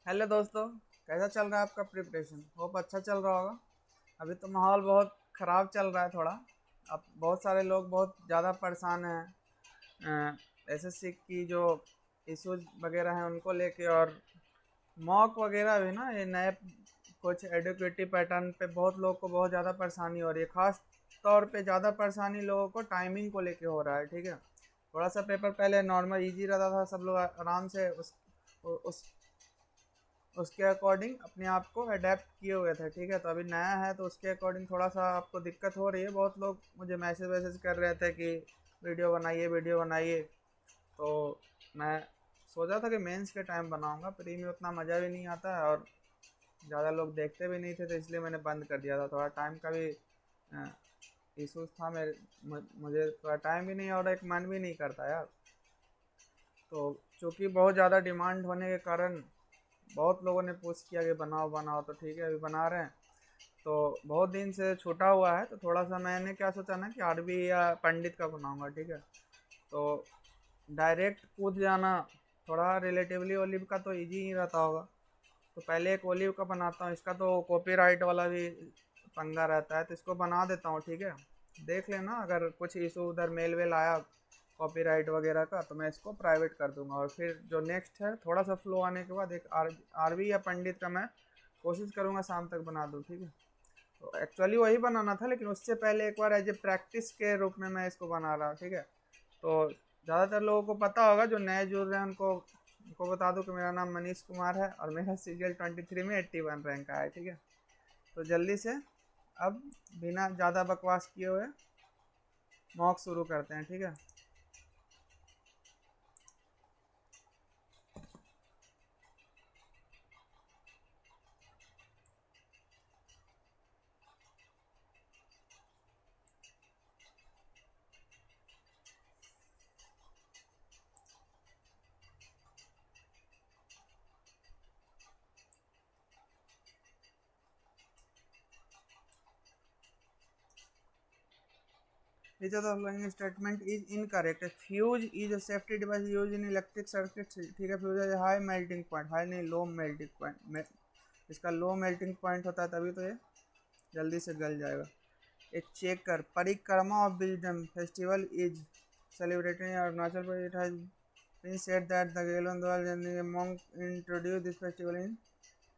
Hello दोस्तों। कैसा चल रहा है आपका प्रिपरेशन? होप अच्छा चल रहा होगा। अभी तो माहौल बहुत ख़राब चल रहा है थोड़ा। अब बहुत सारे लोग बहुत ज़्यादा परेशान हैं एसएससी की जो इश्यूज वगैरह हैं उनको लेके, और मॉक वगैरह भी ना, ये नए कुछ एडुकेटिव पैटर्न पे बहुत लोग को बहुत ज़्यादा परेशानी हो रही है। ख़ास तौर पे ज़्यादा परेशानी लोगों को टाइमिंग को लेके हो रहा है। ठीक है, थोड़ा सा पेपर पहले नॉर्मल इजी रहता था, सब लोग आराम से उस उसके अकॉर्डिंग अपने आप को अडेप्ट किए हुए थे। ठीक है, तो अभी नया है तो उसके अकॉर्डिंग थोड़ा सा आपको दिक्कत हो रही है। बहुत लोग मुझे मैसेज वैसेज कर रहे थे कि वीडियो बनाइए वीडियो बनाइए। तो मैं सोचा था कि मेंस के टाइम बनाऊंगा, प्री में उतना मज़ा भी नहीं आता है और ज़्यादा लोग देखते भी नहीं थे, तो इसलिए मैंने बंद कर दिया था। थोड़ा टाइम का भी इशूज़ था मेरे, मुझे थोड़ा टाइम भी नहीं और एक मन भी नहीं करता यार। तो चूँकि बहुत ज़्यादा डिमांड होने के कारण बहुत लोगों ने पुश किया कि बनाओ बनाओ, तो ठीक है अभी बना रहे हैं। तो बहुत दिन से छूटा हुआ है, तो थोड़ा सा मैंने क्या सोचा ना कि आरबी या पंडित का बनाऊंगा। ठीक है, तो डायरेक्ट कूद जाना, थोड़ा रिलेटिवली ओलिव का तो इजी ही रहता होगा। तो पहले एक ओलिव का बनाता हूँ, इसका तो कॉपीराइट वाला भी पंगा रहता है, तो इसको बना देता हूँ। ठीक है, देख लेना अगर कुछ इशू उधर मेल वेल आया कॉपीराइट वगैरह का, तो मैं इसको प्राइवेट कर दूंगा। और फिर जो नेक्स्ट है, थोड़ा सा फ्लो आने के बाद एक आरबी या पंडित का मैं कोशिश करूँगा शाम तक बना दूँ। ठीक है, तो एक्चुअली वही बनाना था, लेकिन उससे पहले एक बार एज ए प्रैक्टिस के रूप में मैं इसको बना रहा हूँ। ठीक है, तो ज़्यादातर लोगों को पता होगा, जो नए जुड़ रहे हैं उनको बता दूं कि मेरा नाम मनीष कुमार है और मेरा सीजीएल 23 में 81 रैंक का है। ठीक है, तो जल्दी से अब बिना ज़्यादा बकवास किए हुए मॉक शुरू करते हैं। ठीक है, Which of the following statement is incorrect? Fuse is a safety device used in electric circuits. ठीक है, फ्यूज है हाई मेल्टिंग पॉइंट, हाई नहीं लो मेल्टिंग पॉइंट, इसका लो मेल्टिंग पॉइंट होता है तभी तो ये जल्दी से गल जाएगा। A checker परिक्रमा of wisdom festival is celebrated in Arunachal Pradesh. It has been said that the Gelondwal monk introduced this festival in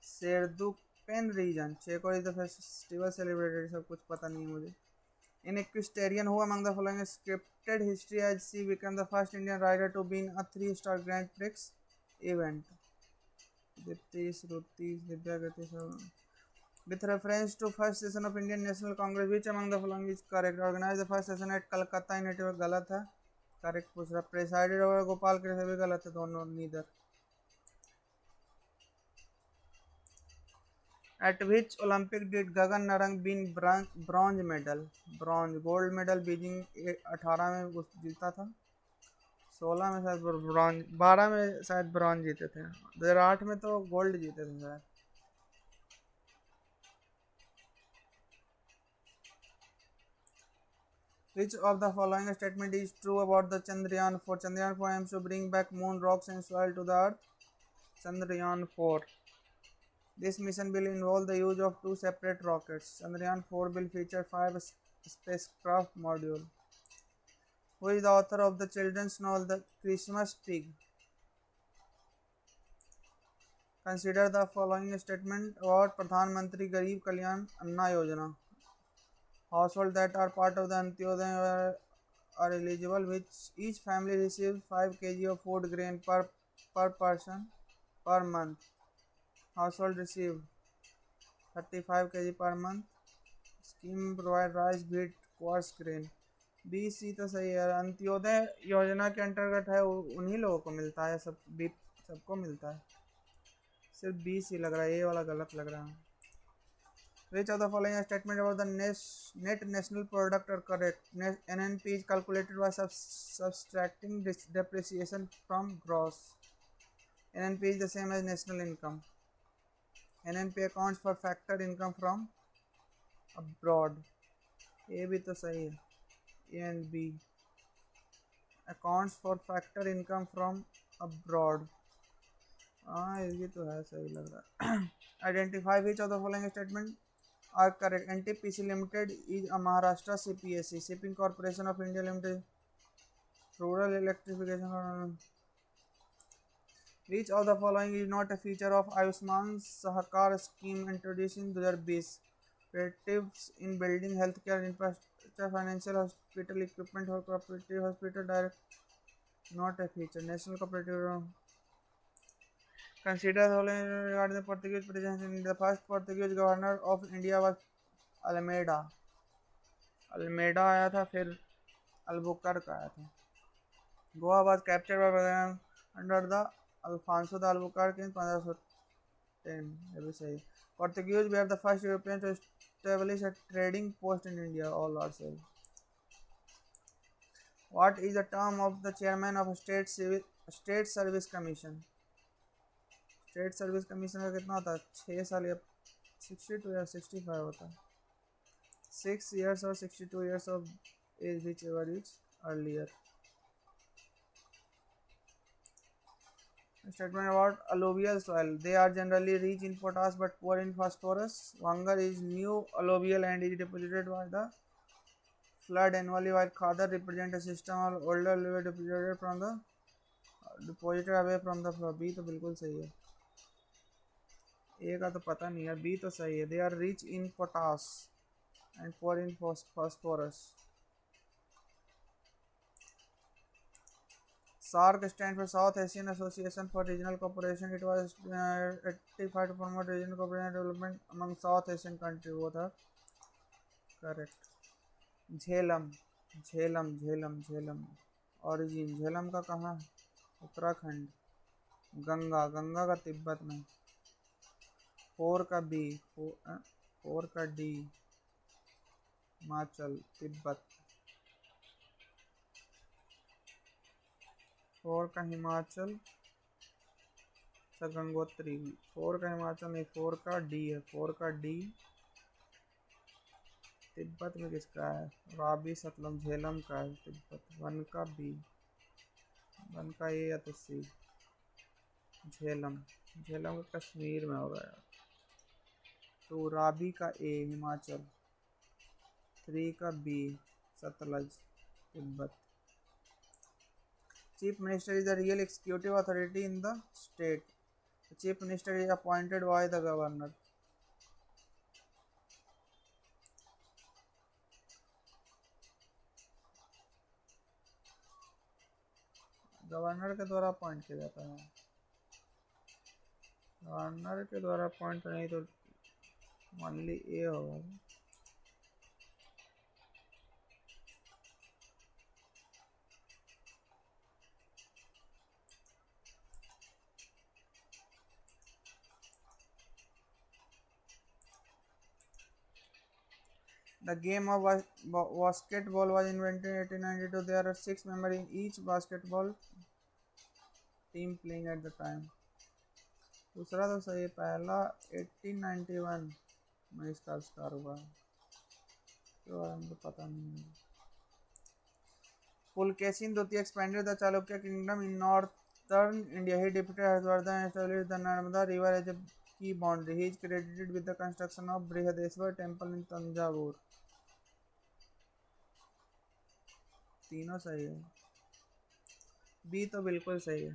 Serdukpen region. Checker is the festival celebrated, सब कुछ पता नहीं है मुझे। In equestrian, who among the following scripted history as she became the first Indian rider to win a three-star Grand Prix event? Dipti, Shruti, Divyagati, with reference to first session of Indian National Congress, which among the following is correct? Organized the first session at Calcutta in 81, गलत है। Correct पूछ रहा, presided over Gopal Krishna भी गलत है, दोनों neither. At which Olympic did Gagan Narang win bronze medal? Bronze, gold medal Beijing 18 में जीता था, 16 में शायद ब्रॉन्ज, 12 में शायद ब्रॉन्ज जीते थे, 2008 में तो गोल्ड जीते थे शायद। Which of the following statement is true about the Chandrayaan 4? Chandrayaan 4 aims to bring back moon rocks and soil to the earth. Chandrayaan 4. This mission will involve the use of two separate rockets. Chandrayaan 4 will feature 5 spacecraft modules. Who is the author of the children's novel The Christmas Pig? Consider the following statement about Pradhan Mantri Garib Kalyan Anna Yojana. Households that are part of the Antyodaya are eligible, which each family receives 5 kg of food grain per person per month. Household receive 35 kg per month. Scheme provide rice, wheat, coarse grain. B C तो सही है, अंत्योदय योजना के अंतर्गत है, उन्हीं लोगों को मिलता है, सब बी सबको मिलता है। सिर्फ बी सी लग रहा है, ये वाला गलत लग रहा है। Which of the following statement about the net national product are correct? NNP is calculated by subtracting depreciation from gross. NNP is the same as national income. NNP accounts for factor income from abroad. A भी तो सही है, A and B. Accounts for factor income from abroad. हाँ इसकी तो है, सही लग रहा है। Identify which of the following statement are correct. NTPC limited is a Maharashtra CPSC, shipping corporation of India limited, rural electrification. Which of the following is not a feature of Ayushman Sahakar scheme introduced in 2020? Operatives in building healthcare infrastructure, financial hospital equipment or cooperative hospital direct, not a feature. National cooperative. Consider the following regarding the Portuguese presidency. In the first Portuguese governor of India was Almeida. Almeida आया था, फिर Albuquerque आया था। Goa was captured by under the Alfonso de Albuquerque in 1510. ये भी सही। Portuguese were the first Europeans to establish a trading post in India. All are same. What is the term of the chairman of State Service Commission? State Service Commission का कितना होता है? 6 साल या 62 या 65 होता है। 6 years or 62 years of age, whichever is earlier. Statement about alluvial soil. They are generally rich in potash but poor in phosphorus. Vangar is new alluvial and is deposited by the flood annually, while Khadar represent a system of older alluvial deposited from the deposited away from the flood. B तो बिल्कुल सही है। A का तो पता नहीं है, B तो सही है। They are rich in potash and poor in phosphorus. SAARC stands for South Asian Association for Regional Cooperation. It was ratified to promote regional cooperation and development among South Asian countries. Both are correct. Jhelum Jhelum Jhelum Jhelum origin Jhelum का कहाँ है? उत्तराखंड। गंगा गंगा का तिब्बत में। 4 का B, 4 का D, Himachal Tibet. 4 का हिमाचल, गंगोत्री। 4 का हिमाचल नहीं, 4 का D है। 4 का D तिब्बत में किसका है? राबी सतलम झेलम का है तिब्बत। 1 का B, 1 का A या तो C। झेलम झेलम का कश्मीर में होगा यार। 2 राबी का A हिमाचल। 3 का B Sutlej Tibet. Chief Minister is the real executive authority in the state. The Chief Minister is appointed by the governor. Governor के द्वारा अपॉइंट किया जाता है। गवर्नर के द्वारा अपॉइंट नहीं तो ओनली ए होगा। The game of basketball was invented in 1892. There are 6 members in each basketball team playing at the time. दूसरा तो सही है, पहला 1891 में इसका आविष्कार हुआ। तो हमको पता नहीं है। Pulkesin Dutiya expanded the Chalukya kingdom in northern India. He defeated Harshvardhan and established the Narmada river as a key boundary. He is credited with the construction of Brihadeshwar temple in Tanjavur. तीनों सही है। B तो बिल्कुल सही है।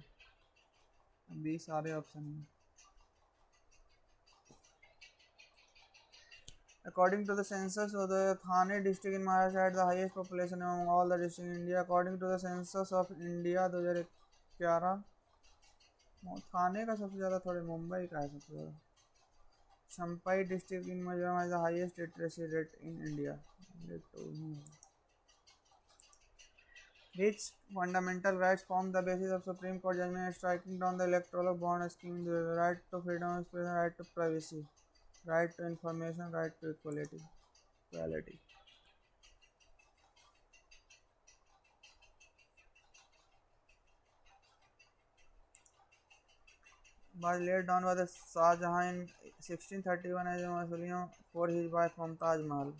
B सारे option में। According to the census of the Thane district in Maharashtra had the highest population among all the districts in India. According to the census of India 2011, थाने का सबसे ज़्यादा, थोड़े मुंबई का है सबसे ज़्यादा। Champai district in Mizoram has the highest literacy rate in India. Which fundamental rights form the basis of Supreme Court judgment striking down the electoral bond scheme? The right to freedom of expression, right to privacy, right to information, right to equality. Was laid down by the Shah Jahan in 1631 as a mausoleum for his wife Mumtaz Mahal.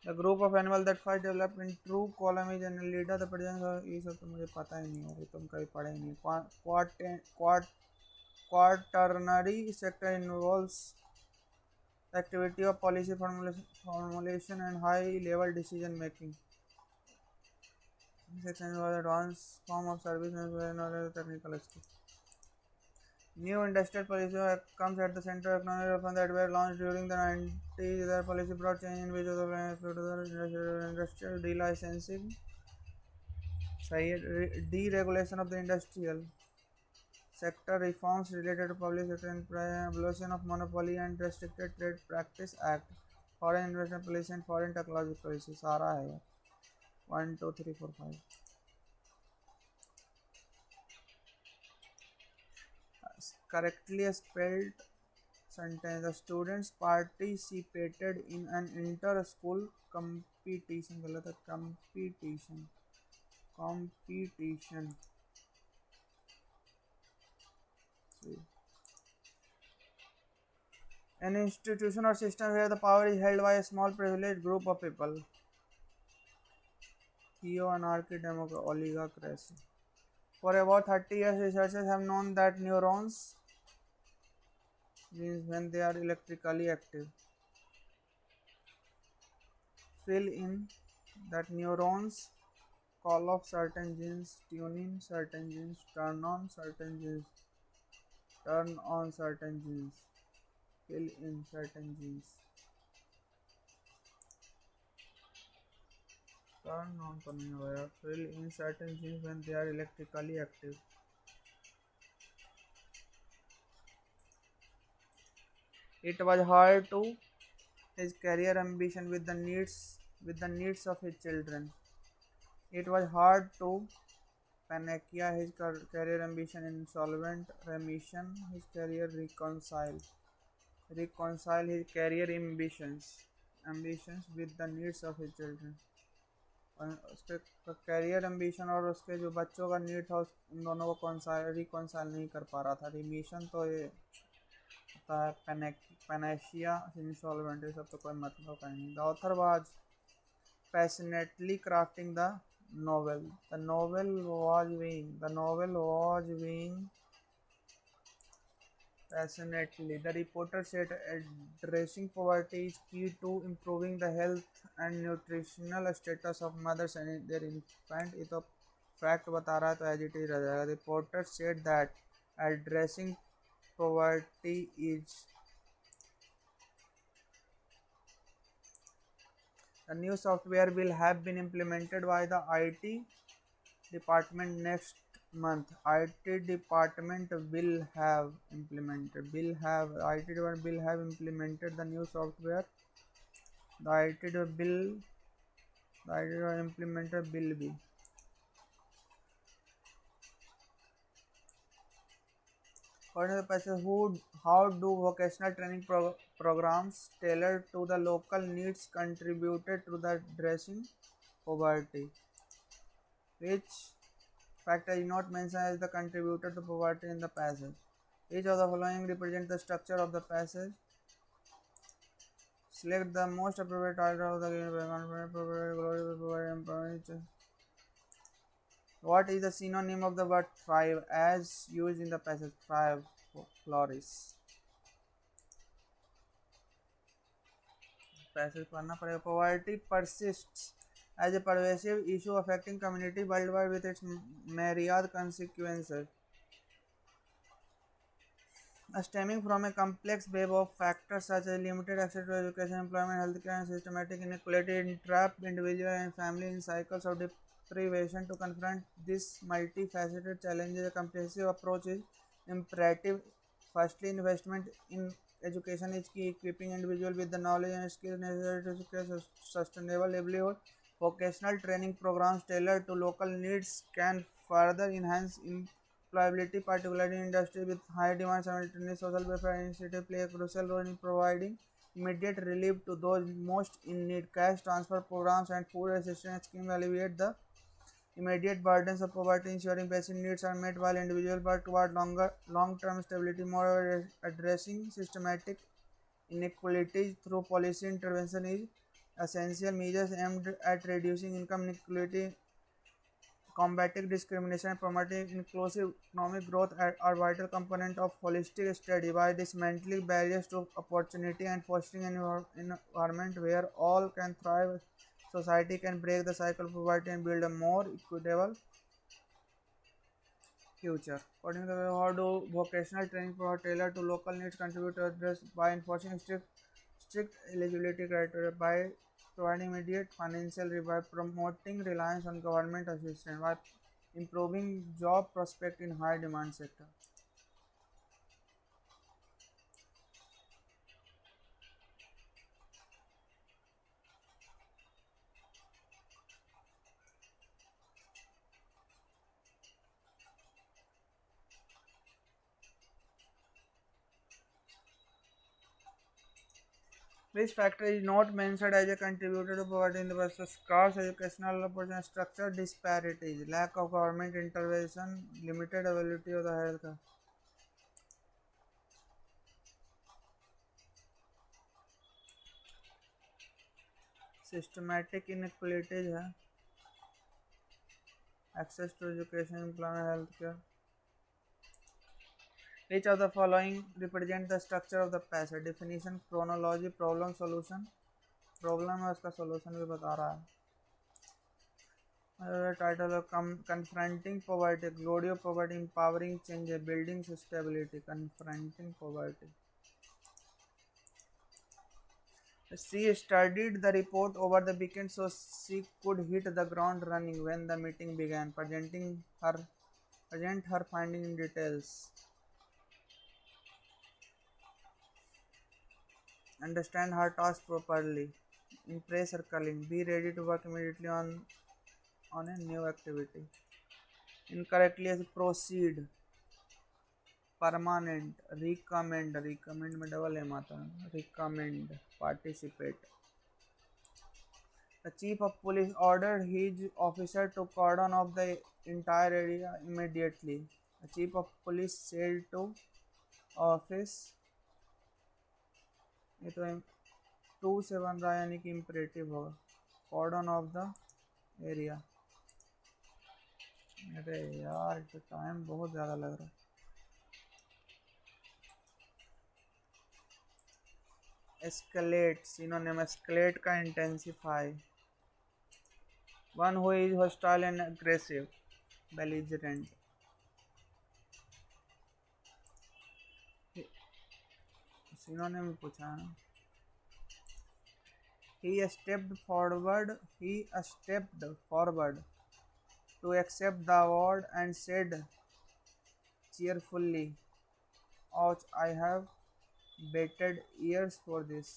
The group of animal that first develop in true colonies and leader the presence, ये सब तो मुझे पता ही नहीं होगा, तुम कभी पढ़े ही नहीं। Quaternary sector involves activity of policy formulation and high level decision making. This section was advanced form of service and technical skill. New industrial policy comes at the center of economic reform that were launched during the 90s. Their policy brought change in which of the industrial delicensing, deregulation of the industrial sector, reforms related to public sector and abolition of monopoly and restricted trade practice act, foreign investment policy and foreign technology policy. सारा है यार 1 2 3 4 5 correctly spelled sentence. The students participated in an inter-school competition. गलत है, competition. An institution or system where the power is held by a small privileged group of people. Theo-anarchy oligarchy. For about 30 years, researchers have known that neurons, means when they are electrically active, fill in that neurons call off certain genes, tune in certain genes, turn on certain genes, fill in certain genes. Turn on तो नहीं होगा, fill in certain genes when they are electrically active. It was hard to his career ambition with the needs of his children. It was hard to Panakia his career ambition in solvent remission, his career reconcile his career ambitions with the needs of his children. उसके career ambition और उसके जो बच्चों का need था उन दोनों को रिकॉन्साइल नहीं कर पा रहा था। रिमिशन तो ये होता है, पेनेशिया इंसॉल्वेंट, ये सब तो कोई मतलब का नहीं। The author was passionately crafting the novel. The novel was being passionately. The reporter said addressing poverty is key to improving the health and nutritional status of mothers and their infant. ये तो fact बता रहा है तो as it is रह जाएगा। Reporter said that addressing poverty is the new software will have been implemented by the IT department next month. IT department will have implemented the new software. The IT implemented will be. How do vocational training programs tailored to the local needs contributed to the addressing poverty? Which factor is not mentioned as the contributor to poverty in the passage? Each of the following represents the structure of the passage. Select the most appropriate title of the given. What is the synonym of the word thrive as used in the passage? Thrive, flourish. Passage पढ़ना पड़ेगा। Poverty persists as a pervasive issue affecting community worldwide with its myriad consequences. Stemming from a complex web of factors such as limited access to education, employment, healthcare, and systematic inequality, entrap individuals and families in cycles of deprivation. To confront this multifaceted challenge, a comprehensive approach is imperative. Firstly, investment in education is key, equipping individuals with the knowledge and skills necessary to secure sustainable livelihood. Vocational training programs tailored to local needs can further enhance employability, particularly in industries with high demand. Simultaneously, social welfare initiatives play a crucial role in providing immediate relief to those most in need. Cash transfer programs and food assistance schemes alleviate the immediate burdens of poverty, ensuring basic needs are met while individuals work toward long-term stability. Moreover, addressing systematic inequalities through policy intervention is essential measures aimed at reducing income inequality, combating discrimination, and promoting inclusive economic growth are vital components of holistic study. By dismantling barriers to opportunity and fostering an environment where all can thrive, society can break the cycle of poverty and build a more equitable future. According to the how do vocational training provide tailored to local needs contribute to address by enforcing strict eligibility criteria, by providing immediate financial by promoting reliance on government assistance, by improving job prospect in high demand sector. Which factor is not mentioned as a contributor to poverty in the West? Scarce educational opportunity, structural disparities, lack of government intervention, limited availability of the health care. Systematic inequalities है, access to education, employment, health care. Which of the following represent the structure of the passage? Definition, chronology, problem, solution. Problem है उसका solution भी बता रहा है. Title of confronting poverty, glory of poverty, empowering change, building stability. Confronting poverty. She studied the report over the weekend so she could hit the ground running when the meeting began, present her finding in details. Understand her task properly. Impress circling. Be ready to work immediately on a new activity. Incorrectly as proceed. Permanent. Recommend. Recommend में double M आता है. Recommend. Participate. The chief of police ordered his officer to cordon off the entire area immediately. The chief of police said to office. ये तो 2 से बन रहा है यानी कि इम्परेटिव होगा. कॉर्डन ऑफ द एरिया. अरे यार तो टाइम बहुत ज़्यादा लग रहा है. एस्केलेट सिनोनिम एस्केलेट का intensify. One who is hostile and aggressive. Belligerent. Synonym पूछा है. He stepped forward to accept the award and said cheerfully, "Ouch, I have waited years for this."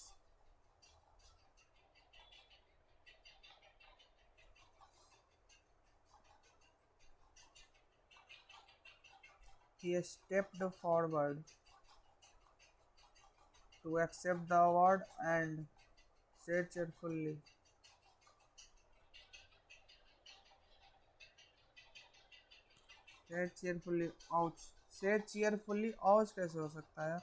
He stepped forward to accept the award and said cheerfully, ouch. Said cheerfully, ouch कैसे हो सकता है?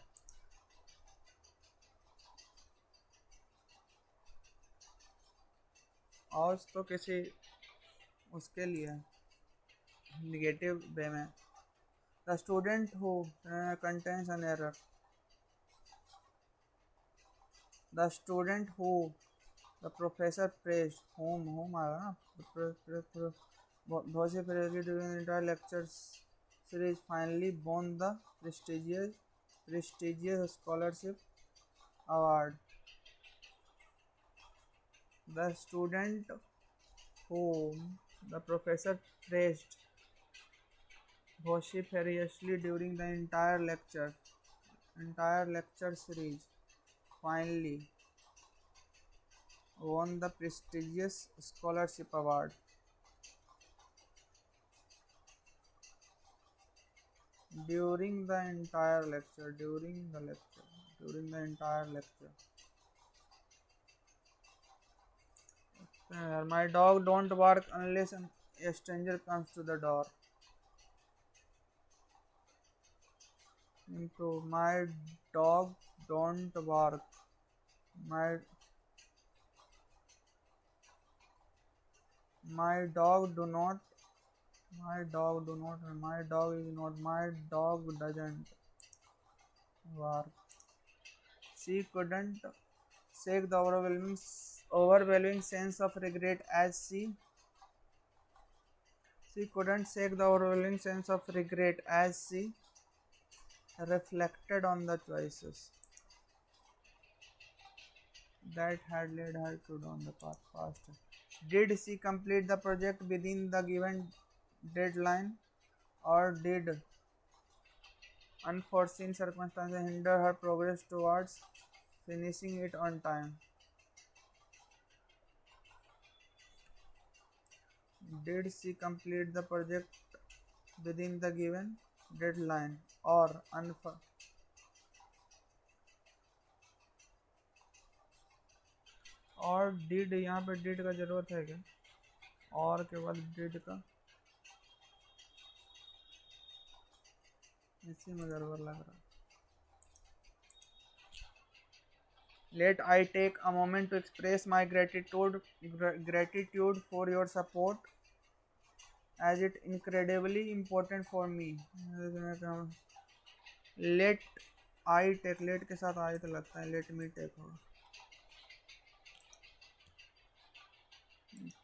ouch तो किसी उसके लिए negative way में. The student who contains an error. The student who the professor praised whom आया ना. Vociferously during the entire lecture series finally won the prestigious scholarship award. The student whom the professor praised vociferously during the entire lecture series finally won the prestigious scholarship award. During the entire lecture. My dog don't bark unless a stranger comes to the door. Improve. My dog don't bark. My My dog do not. My dog do not. My dog is not. My dog doesn't work. She couldn't shake the overwhelming sense of regret as she couldn't shake the overwhelming sense of regret as she reflected on the choices that had led her to down the path faster. Did she complete the project within the given deadline, or did unforeseen circumstances hinder her progress towards finishing it on time? Did she complete the project within the given deadline, or और did यहाँ पे did का जरूरत है क्या? और के बाद did का इसी में गड़बड़ लग रहा है. Let I take a moment to express my gratitude for your support, as it incredibly important for me. Let I take, let के साथ I तो लगता है let me take होगा.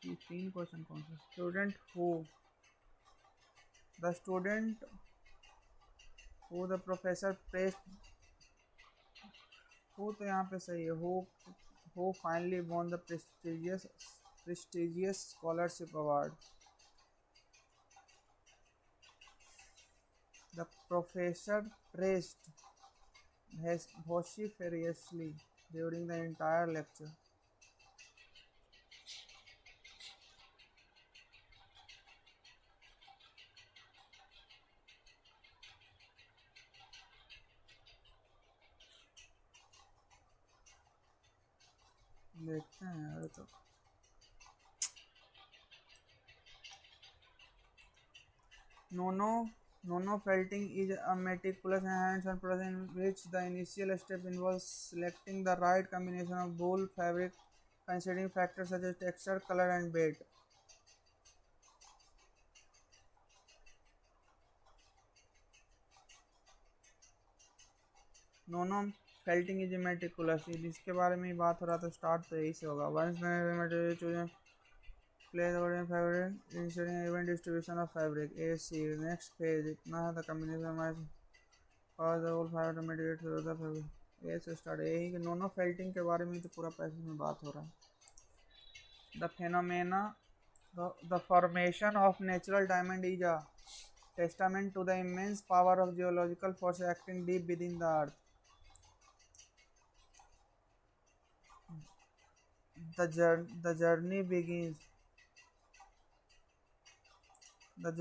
तीन क्वेश्चन कौन सा? Student who, the student who the professor praised, who तो यहाँ पे सही है. Who finally won the prestigious scholarship award. The professor praised vociferously during the entire lecture. देखते हैं यार तो. Nono felting is a meticulous and hands-on process in which the initial step involves selecting the right combination of wool fabric, considering factors such as texture, color, and weight. Nuno felting is meticulous, इसके बारे में ही बात हो रहा था. Start तो यही से होगा. Once material fabric, ensuring even distribution of fabric. AC. Next phase इतना है. The combination might cause the whole fabric to mitigate through the fabric. A से स्टार्ट. यही कि नोनो फेल्टिंग के बारे में तो पूरा पैसेज में बात हो रहा है. The phenomena, the formation of natural diamond is a testament to the immense power of geological forces acting deep within the earth. The journey begins. The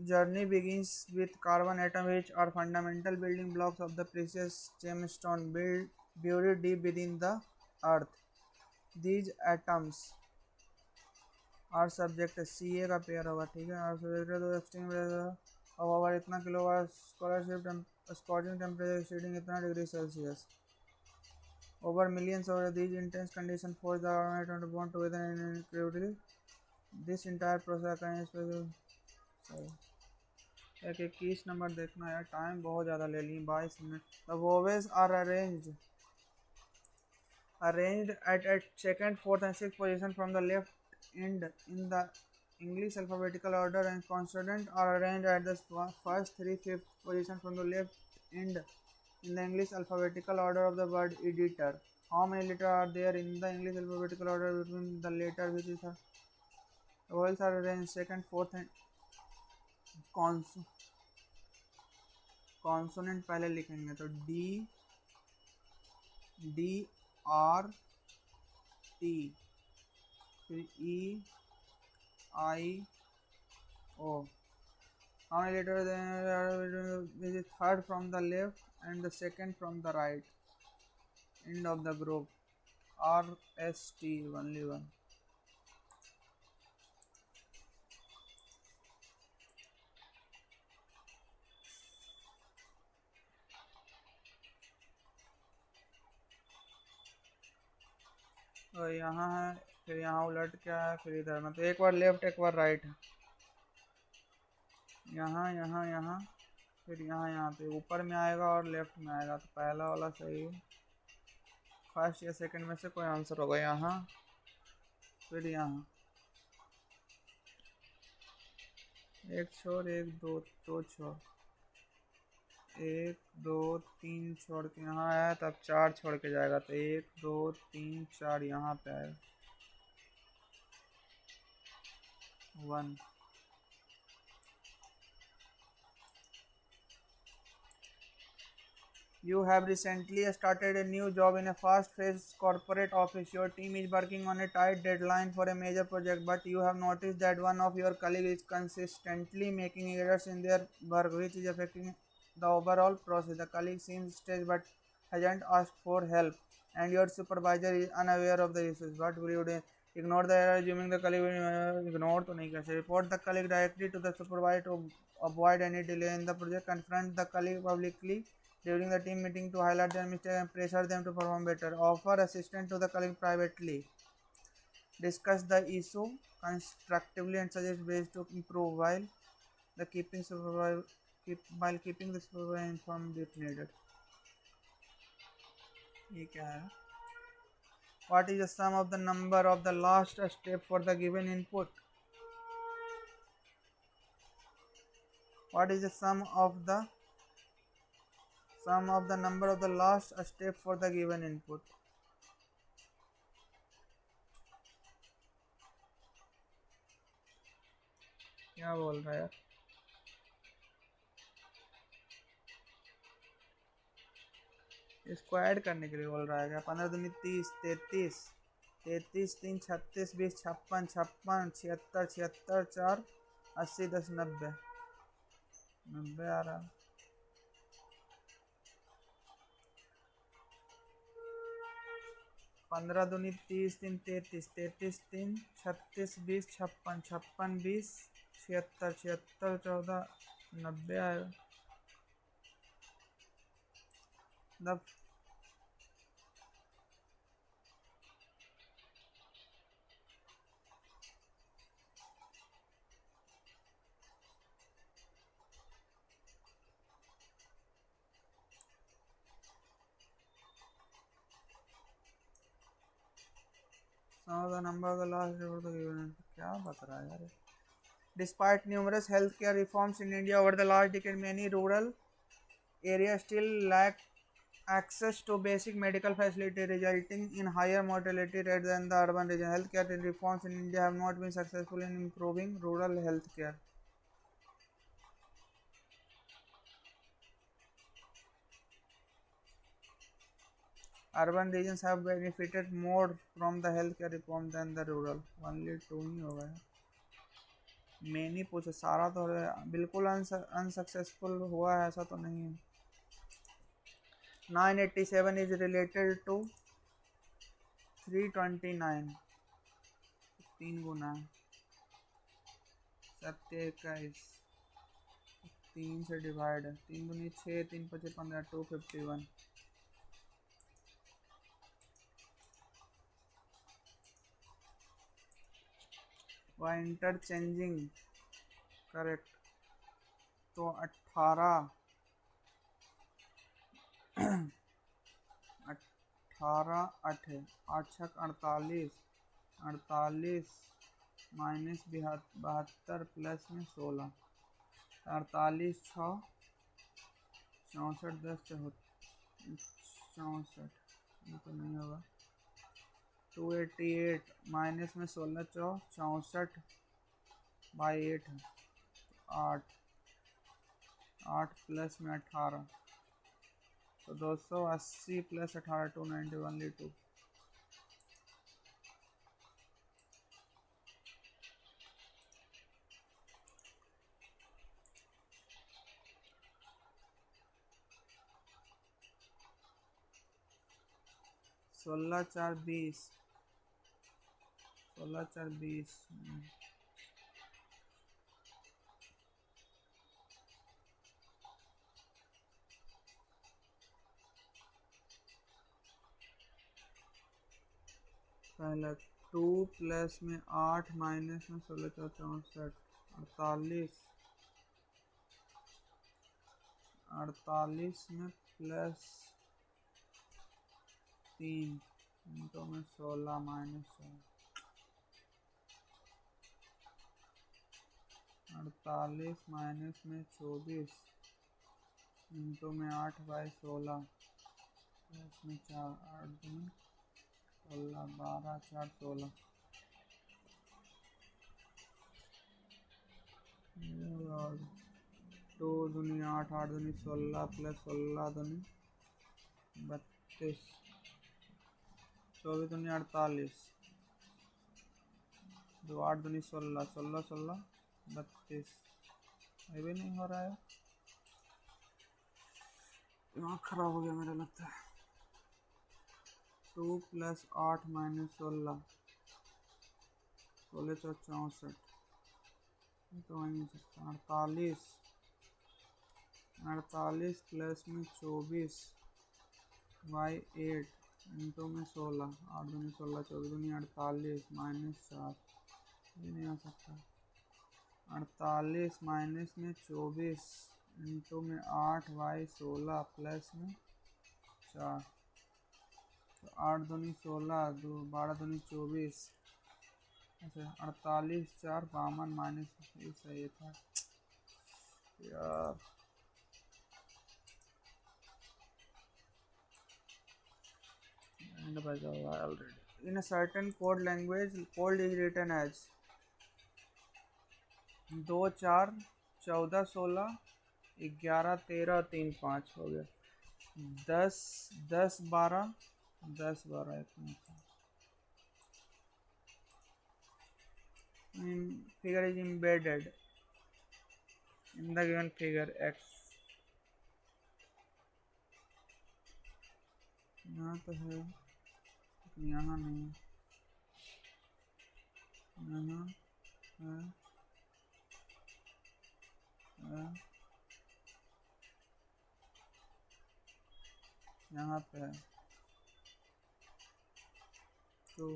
journey begins with carbon atoms, which are fundamental building blocks of the precious gemstone buried deep within the earth. These atoms are subject CA का pair होगा. ठीक है. और subject to extreme और इतना kilowatt scorching temperature exceeding इतना degree Celsius. Over millions of these intense conditions force the atom to bond together and incredibly. This entire process occurs. एक 21 number देखना है. टाइम बहुत ज़्यादा ले ली. 22 minute. The vowels are arranged at second, fourth, and sixth position from the left end in the English alphabetical order, and consonants are arranged at the first, three, fifth position from the left end in the English alphabetical order of the word editor. How many letters are there in the English alphabetical order between the letter which is the vowels are arranged second, fourth, and consonant पहले लिखेंगे तो D R T, फिर ई आई ओ. How many letters is third from the left and the second from the right end of the group. R S T, only one. तो यहाँ है फिर यहाँ उलट क्या है, फिर इधर में तो एक बार लेफ्ट एक बार राइट है, यहाँ यहाँ यहाँ फिर यहाँ यहाँ पे ऊपर में आएगा और लेफ्ट में आएगा, तो पहला वाला सही है, फर्स्ट या सेकंड में से कोई आंसर होगा। यहाँ फिर यहाँ एक छोड़ एक दो दो छोड़, एक दो तीन छोड़ के यहाँ आया, तब चार छोड़ के जाएगा, तो एक दो तीन चार यहाँ पे आएगा, 1। You have recently started a new job in a fast-paced corporate office. Your team is working on a tight deadline for a major project, but you have noticed that one of your colleagues is consistently making errors in their work, which is affecting the overall process. The colleague seems stressed but hasn't asked for help, and your supervisor is unaware of the issues. What will you do? Ignore the error, assuming the colleague will ignore to nahi kaise. Report the colleague directly to the supervisor to avoid any delay in the project. Confront the colleague publicly during the team meeting to highlight their mistakes and pressure them to perform better. Offer assistance to the colleague privately. Discuss the issue constructively and suggest ways to improve while keeping the supervisor informed if needed. ये क्या है? What is the sum of the number of the last step for the given input? What is the sum of the number of the last step for the given input? क्या बोल रहा है यार? इसको add करने के लिए बोल रहा है क्या? 15 दूनी 30, 33, 33 3 36 20 56 56 76 76 4 80 10 90 90 आ रहा। 15 दूनी 30 3 33 33 3 36 20 56 56 20 76 76 14 90 आएगा। मतलब the number of the last report the given क्या बता रहा है यार? Despite numerous healthcare reforms in India over the last decade, many rural areas still lack access to basic medical facility, resulting in higher mortality rates than the urban region. Healthcare reforms in India have not been successful in improving rural healthcare. Urban regions have benefited more from the healthcare reform than the rural. Only 2 ही होगा यार। मैंने पूछा सारा तो बिल्कुल unsuccessful हुआ है ऐसा तो नहीं है। 987 is related to 329, 3 गुना 27, 3 से डिवाइड, 3 दूनी 6 3 5 15 251। वह इंटरचेंजिंग करेक्ट, तो 18 8 8 छक 48 48 माइनस 72 प्लस में 16, 48 6 64 10 64, ये तो नहीं होगा। 288 माइनस में 16 64 बाई 8 8 8 प्लस में 18, तो 280 प्लस 18 291 2। सोलह 4 20, 16 4 20। पहला 2 प्लस में 8 माइनस में 16 64 48 में प्लस 3 इंटू में 16 माइनस 48 माइनस में 24 इंटू में 8/16 प्लस में 4 8 दूनी 16 12 4 16 2 दूनी 8 8 दूनी 16 प्लस 16 दूनी 32 24 दूनी 48 2 8 दूनी 16 16 16 32 ये भी नहीं हो रहा है, दिमाग खराब हो गया मेरा लगता है। 2 प्लस 8 माइनस 16 16 64 तो वही नहीं सकता। 48 प्लस में 24/8 इंटू में 16 8 दूनी 16 24 दूनी 48 माइनस 4 ये नहीं आ सकता। 48 माइनस में 24 इंटू में 8/16 प्लस में 4 तो 8 दूनी 16 12 दूनी 24 अच्छा 48 4 52 माइनस ये सही था यार। In a certain code language, code is written as 2 4 14 16 11 13 3 5 हो गया 10 10 12 10 12 इतना था। Figure is embedded in the given figure x। यहाँ तो है यहाँ नहीं, यहाँ है यहाँ पे है तो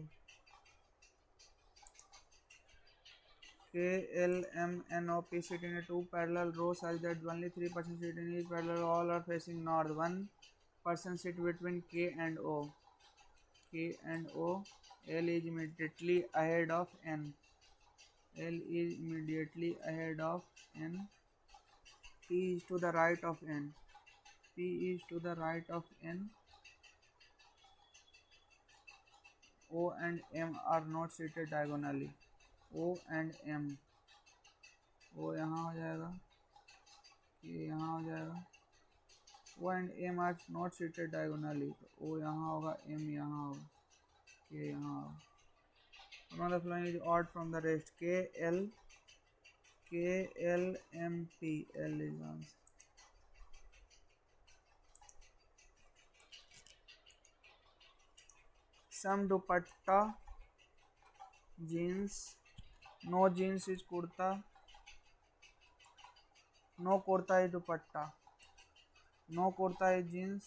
KLMNOP sit in a 2 parallel row such that only 3% sit in each parallel, all are facing north. 1 person sit between K and O. L is immediately ahead of N. L is immediately ahead of N. P is to the right of N. P is to the right of N. O and M are not seated diagonally. O and M, O यहाँ हो जाएगा, ये यहाँ हो जाएगा। O and M are not seated diagonally, तो O यहाँ होगा, M यहाँ होगा, ये यहाँ होगा। One of the following is odd from the rest. KLMP, L is answer. Some dupatta jeans, no jeans is kurta, no kurta is dupatta, no kurta is jeans,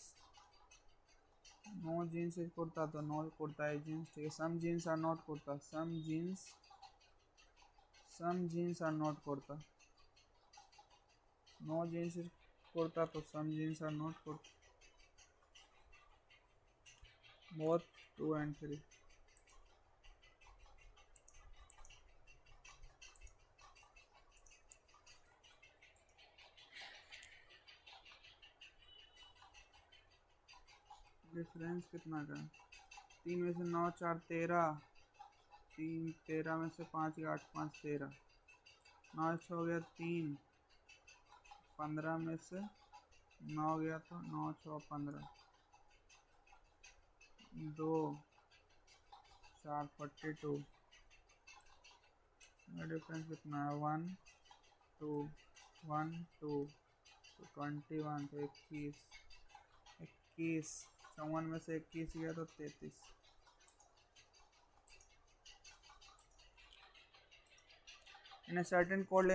no jeans is kurta तो no kurta is jeans ठीक है। some jeans are not kurta, some jeans are not kurta, no jeans is kurta तो some jeans are not kurta, both 2 and 3। Difference कितना का 3 में से 9 4 13 3 13 में से 5 8 5 13 9 6 हो गया 3 15 में से 9 गया तो 9 6 15 2 4 42 डिफरेंस कितना है 1 2 1 2 तो 21 तो 21 54 में से 21 गया तो 33। In a certain code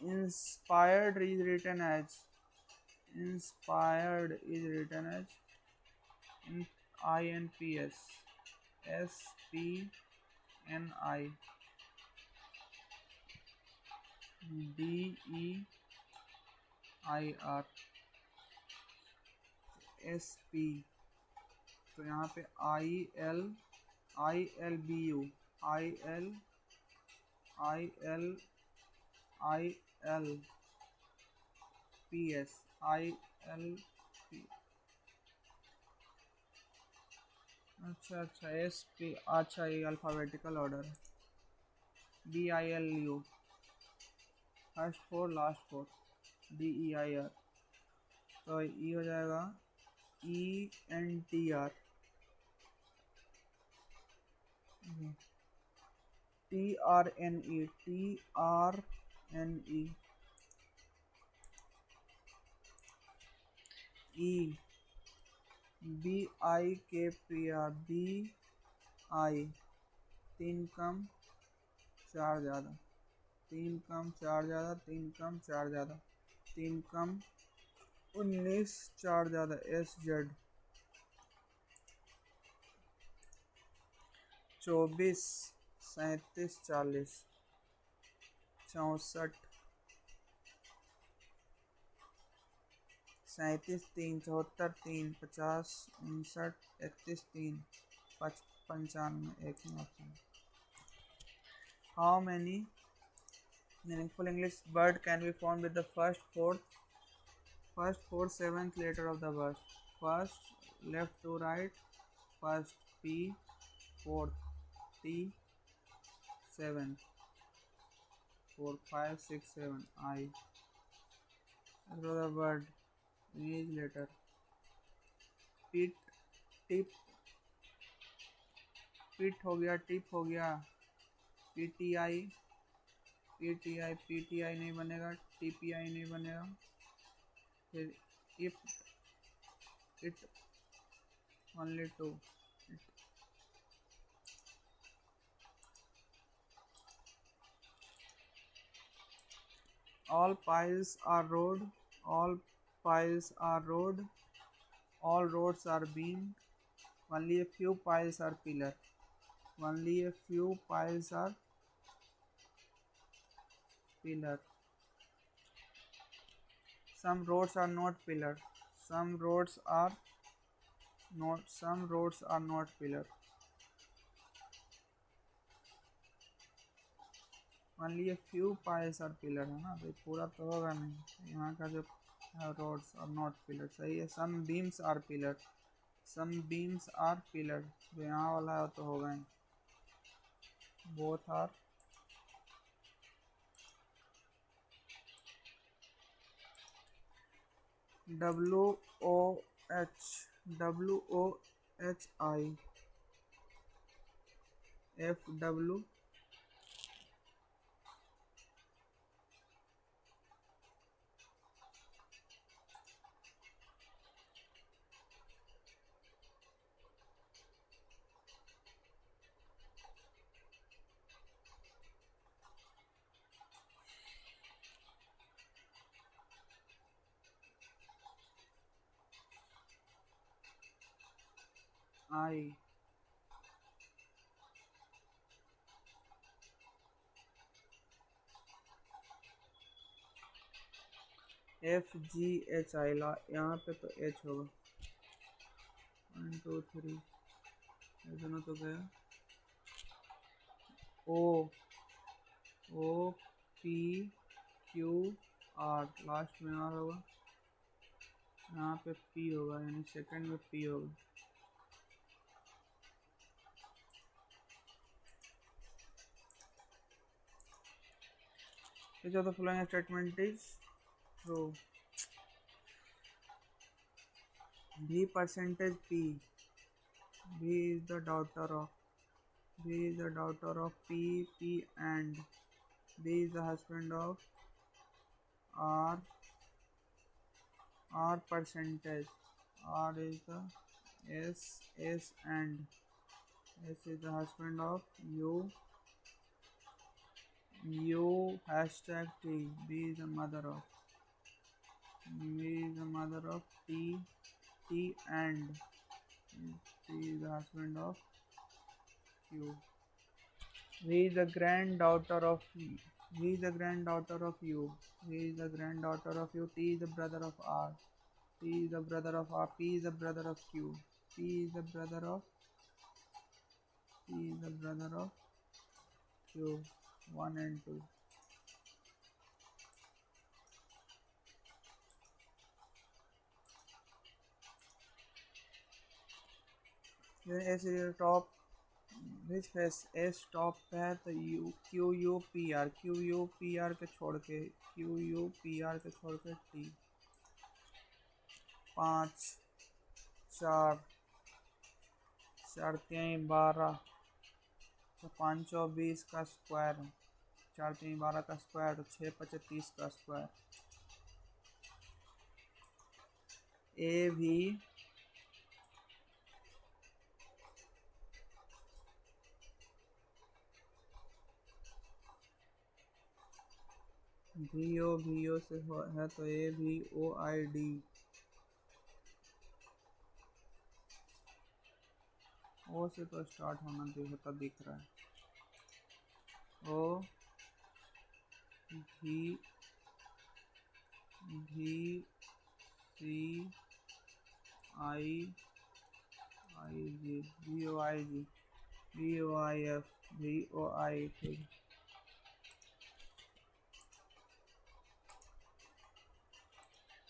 inspired is written as INPS SP NIDEIR SP। तो यहाँ पे ILBU ILP। अच्छा SP। अच्छा ये अल्फ़ाबेटिकल ऑर्डर है। BILU first four last four DEIR। तो ये हो जाएगा ENTR TRNE E BIKPR BI। तीन कम चार ज़्यादा, तीन कम चार ज़्यादा, तीन कम चार ज़्यादा, तीन कम 19 चार ज़्यादा SZ। 24 37 40 64 37 3 74 3 50 59 31 3 95 एक ही option. How many meaningful English word can be formed with the first fourth seventh letter of the word? First left to right, first P, fourth T, seventh 4 5 6 7 I। Draw the word each letter। pit tip pit हो गया, tip हो गया, PTI PTI नहीं बनेगा, TPI नहीं बनेगा, फिर if it only two it। all piles are road all piles are road all roads are beam only a few piles are pillar only a few piles are pillar। some roads are not pillar some roads are not pillar only a few piles are pillar है ना, तो पूरा तो होगा नहीं, यहाँ का जो roads are not pillar सही है। some beams are pillar जो यहाँ वाला है तो होगा ही। both are WOHI FW I FGHI ला यहाँ पे तो H होगा। 1 2 3 दोनों तो गया। OPQR लास्ट में R होगा, यहाँ पे P होगा, यानी सेकंड में P होगा। Which of the following statement is true? B percentage P is the daughter of P and B is the husband of R percentage R is the S and S is the husband of U hashtag T B is the mother of T and T is the husband of Q। V is the granddaughter of V is the granddaughter of U. V is the granddaughter of U. T is the brother of R. T is the brother of R. P is the brother of Q. P is the brother of P is the brother of Q. 1 and 2. S is top. Which face S top पे है तो you Q U P R के छोड़ के T 5 4 4 3 12 तो 5 और 20 का square 4 3 12 का स्क्वायर तो 6 5 30 का स्क्वायर ए भी वी ओ से है तो ए भी ओ आई डी ओ से तो स्टार्ट होना दिख रहा है ओ भी C I I G V O I F V O I ठीक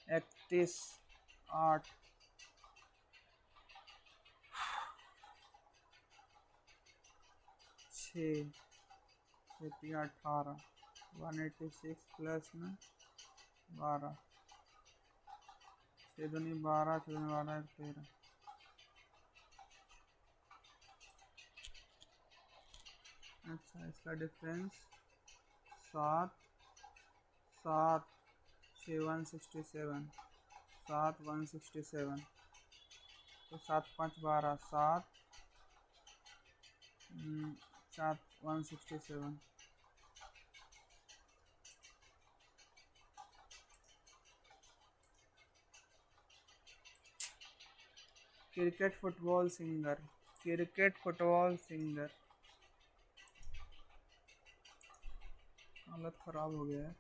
31 8 6 18 186 प्लस में 12 6 दूनी 12 6 दूनी 12 13 अच्छा इसका डिफरेंस 7 7 6 167 7 167 तो 7 5 12 7 7 167 क्रिकेट फुटबॉल सिंगर हालत ख़राब हो गया है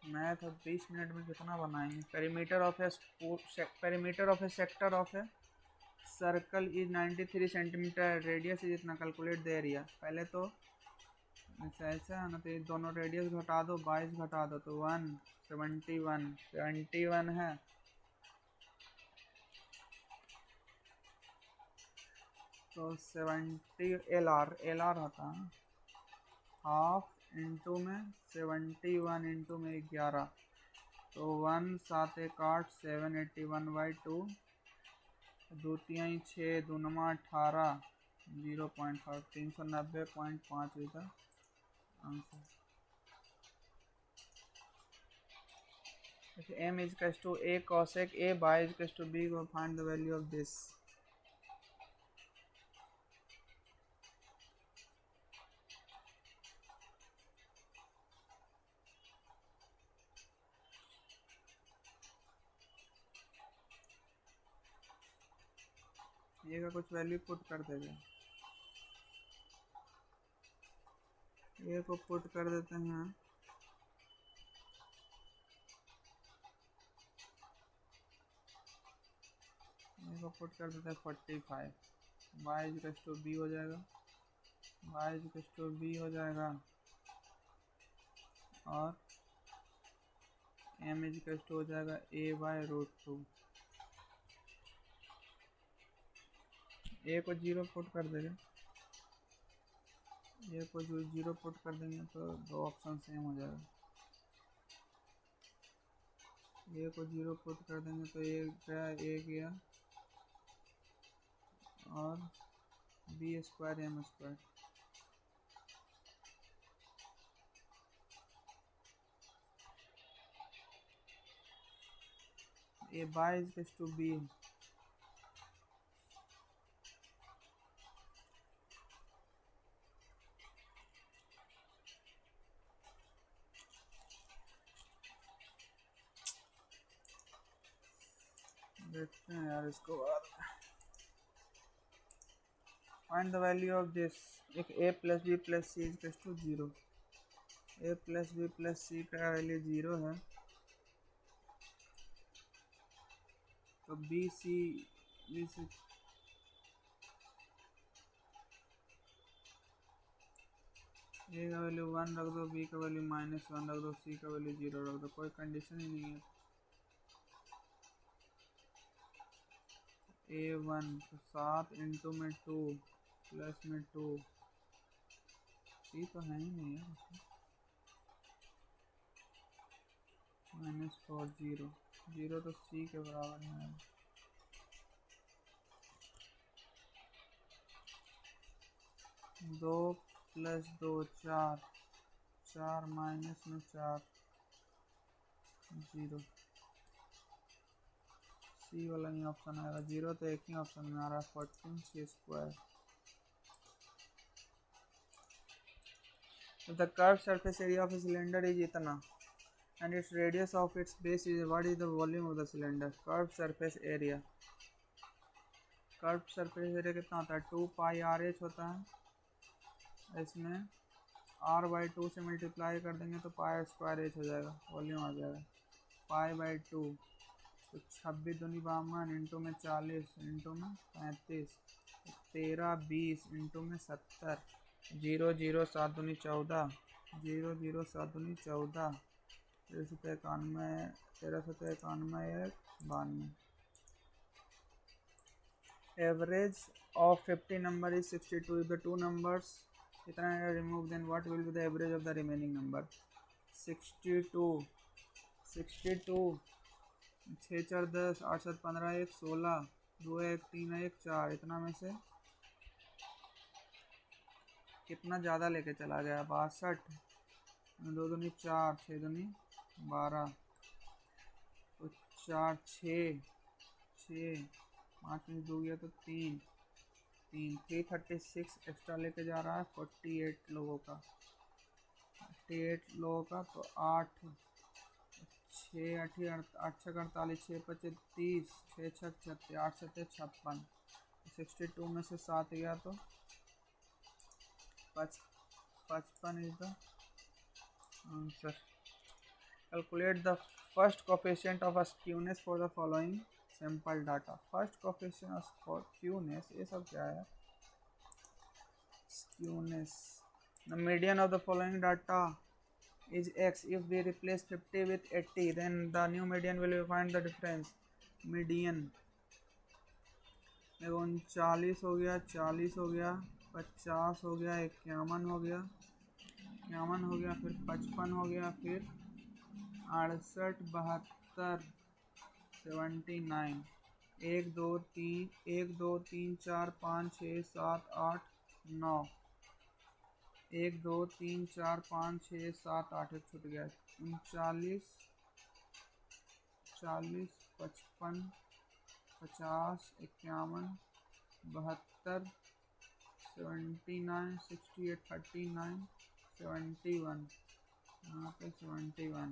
मैथ अब 20 मिनट में कितना बनाएंगे perimeter of A sector of a circle is 93 centimetre radius is इतना कैलकुलेट द एरिया पहले तो ऐसा है ना तो ये दोनों रेडियस घटा दो 22 घटा दो तो 71 है तो 70 एल आर होता है हाफ इंटू में 71 इंटू में 11 तो 1 7 1 8 781/2 दो तिहाई 6 दूनमा 18 0.5 390.5 इधर answer m is equals to a cosec a by is equals to b go find the value of this ये का कुछ वैल्यू पुट कर देगा ये को पुट कर देते हैं ये को पुट कर देते हैं 45 y is equal to b हो जाएगा y is equal to b हो जाएगा और m इज इक्वल टू हो जाएगा a/√2 ए को 0 पुट कर देंगे ए को जो 0 पुट कर देंगे तो दो ऑप्शन सेम हो जाएगा ए को 0 पुट कर देंगे तो ए गया और B square M square A by is equal to B देखते हैं यार इसको बाद find the value of this. एक a plus B plus C is to 0। a plus B plus C का वैल्यू 0 है, तो बी सी ए का वैल्यू 1 रख दो, बी का वैल्यू -1 रख दो, सी का वैल्यू 0 रख दो, कोई कंडीशन ही नहीं है। A1 तो 7 इंटू में 2 प्लस में 2, सी तो है ही नहीं है, -4 0 0 तो सी के बराबर है। 2 प्लस 2 4, 4 माइनस में 4 0, सी वाला ही ऑप्शन आएगा। 0 तो एक ही ऑप्शन में आ रहा है, 14 C square. The curve surface area of a cylinder is इतना and its radius of its base is what is the volume of the cylinder। curved surface area कितना होता है, 2 पाई आर एच होता है। इसमें r बाई 2 से multiply कर देंगे तो पाई स्क्वायर एच हो जाएगा, वॉल्यूम आ जाएगा पाई बाई 2। तो 26 दूनी 52 इंटू में 40 इंटू में 35, 13 20 इंटू में 70, 0 0 7 दूनी 14, 0 0 7 दूनी 14, 1391 92। Average of 50 number is 62। if the two numbers इतना है remove, then what will be the average of the remaining number। 62 6 4 10, 8 7 15 1 16, 2 1 3 1 4, इतना में से कितना ज़्यादा लेके चला गया, 62, 2 दूनी 4, 6 दूनी 12, तो 4 6 6, 5 में 2 गया तो 3 336 एक्स्ट्रा लेके जा रहा है 48 लोगों का, 48 लोगों का। तो 8 6 8 8 6 48, 6 5 30, 6 6 36, 8 7 56, 62 में से 7 गया तो 55 is the answer. Calculate the first coefficient of skewness for the following sample data. First coefficient of skewness, ये सब क्या है, skewness. The median of the following data is x। if we replace 50 with 80 then the new median will find the difference। Median 39 हो गया, 40 हो गया, 50 हो गया, 51 हो गया, 51 हो गया, फिर 55 हो गया, फिर 68 72 79, 1 2 3 4 5 6 7 8 9, 1 2 3 4 5 6 7 8, एक छूट गया, 39 40 55 50 51 72 79 68 39 71, यहाँ पे 71,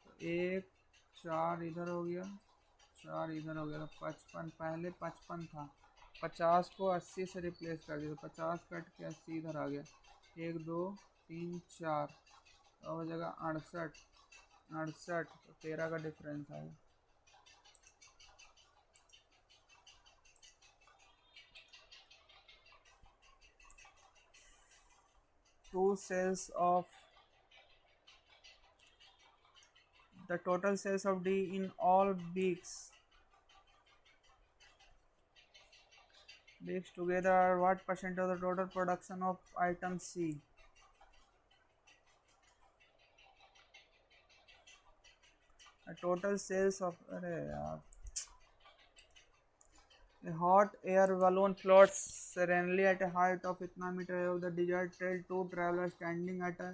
तो 1 4 इधर हो गया, 4 इधर हो गया, तो 55, पहले 55 था, 50 को 80 से रिप्लेस कर दिया तो 50 कट के 80 इधर आ गया, 1 2 3 4, और हो जाएगा 68, तो 13 का डिफरेंस आएगा। Two cells of the total cells of D in all beaks together are what percent of the total production of item C। The total cells of a hot air balloon floats serenely at a height of itna meter above the desired trail। Two travelers standing at a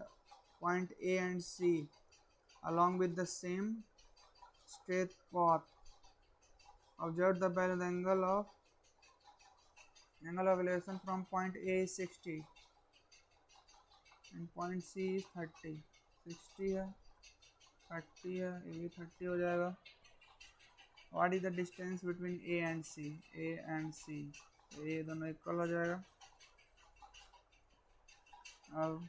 point A and C along with the same straight path observe the balance angle of elevation from point A is 60 and point C is 30। 60 है, 30 है, ये भी 30 हो जाएगा। What is the distance between A and C? A and C ये दोनों equal हो जाएगा। अब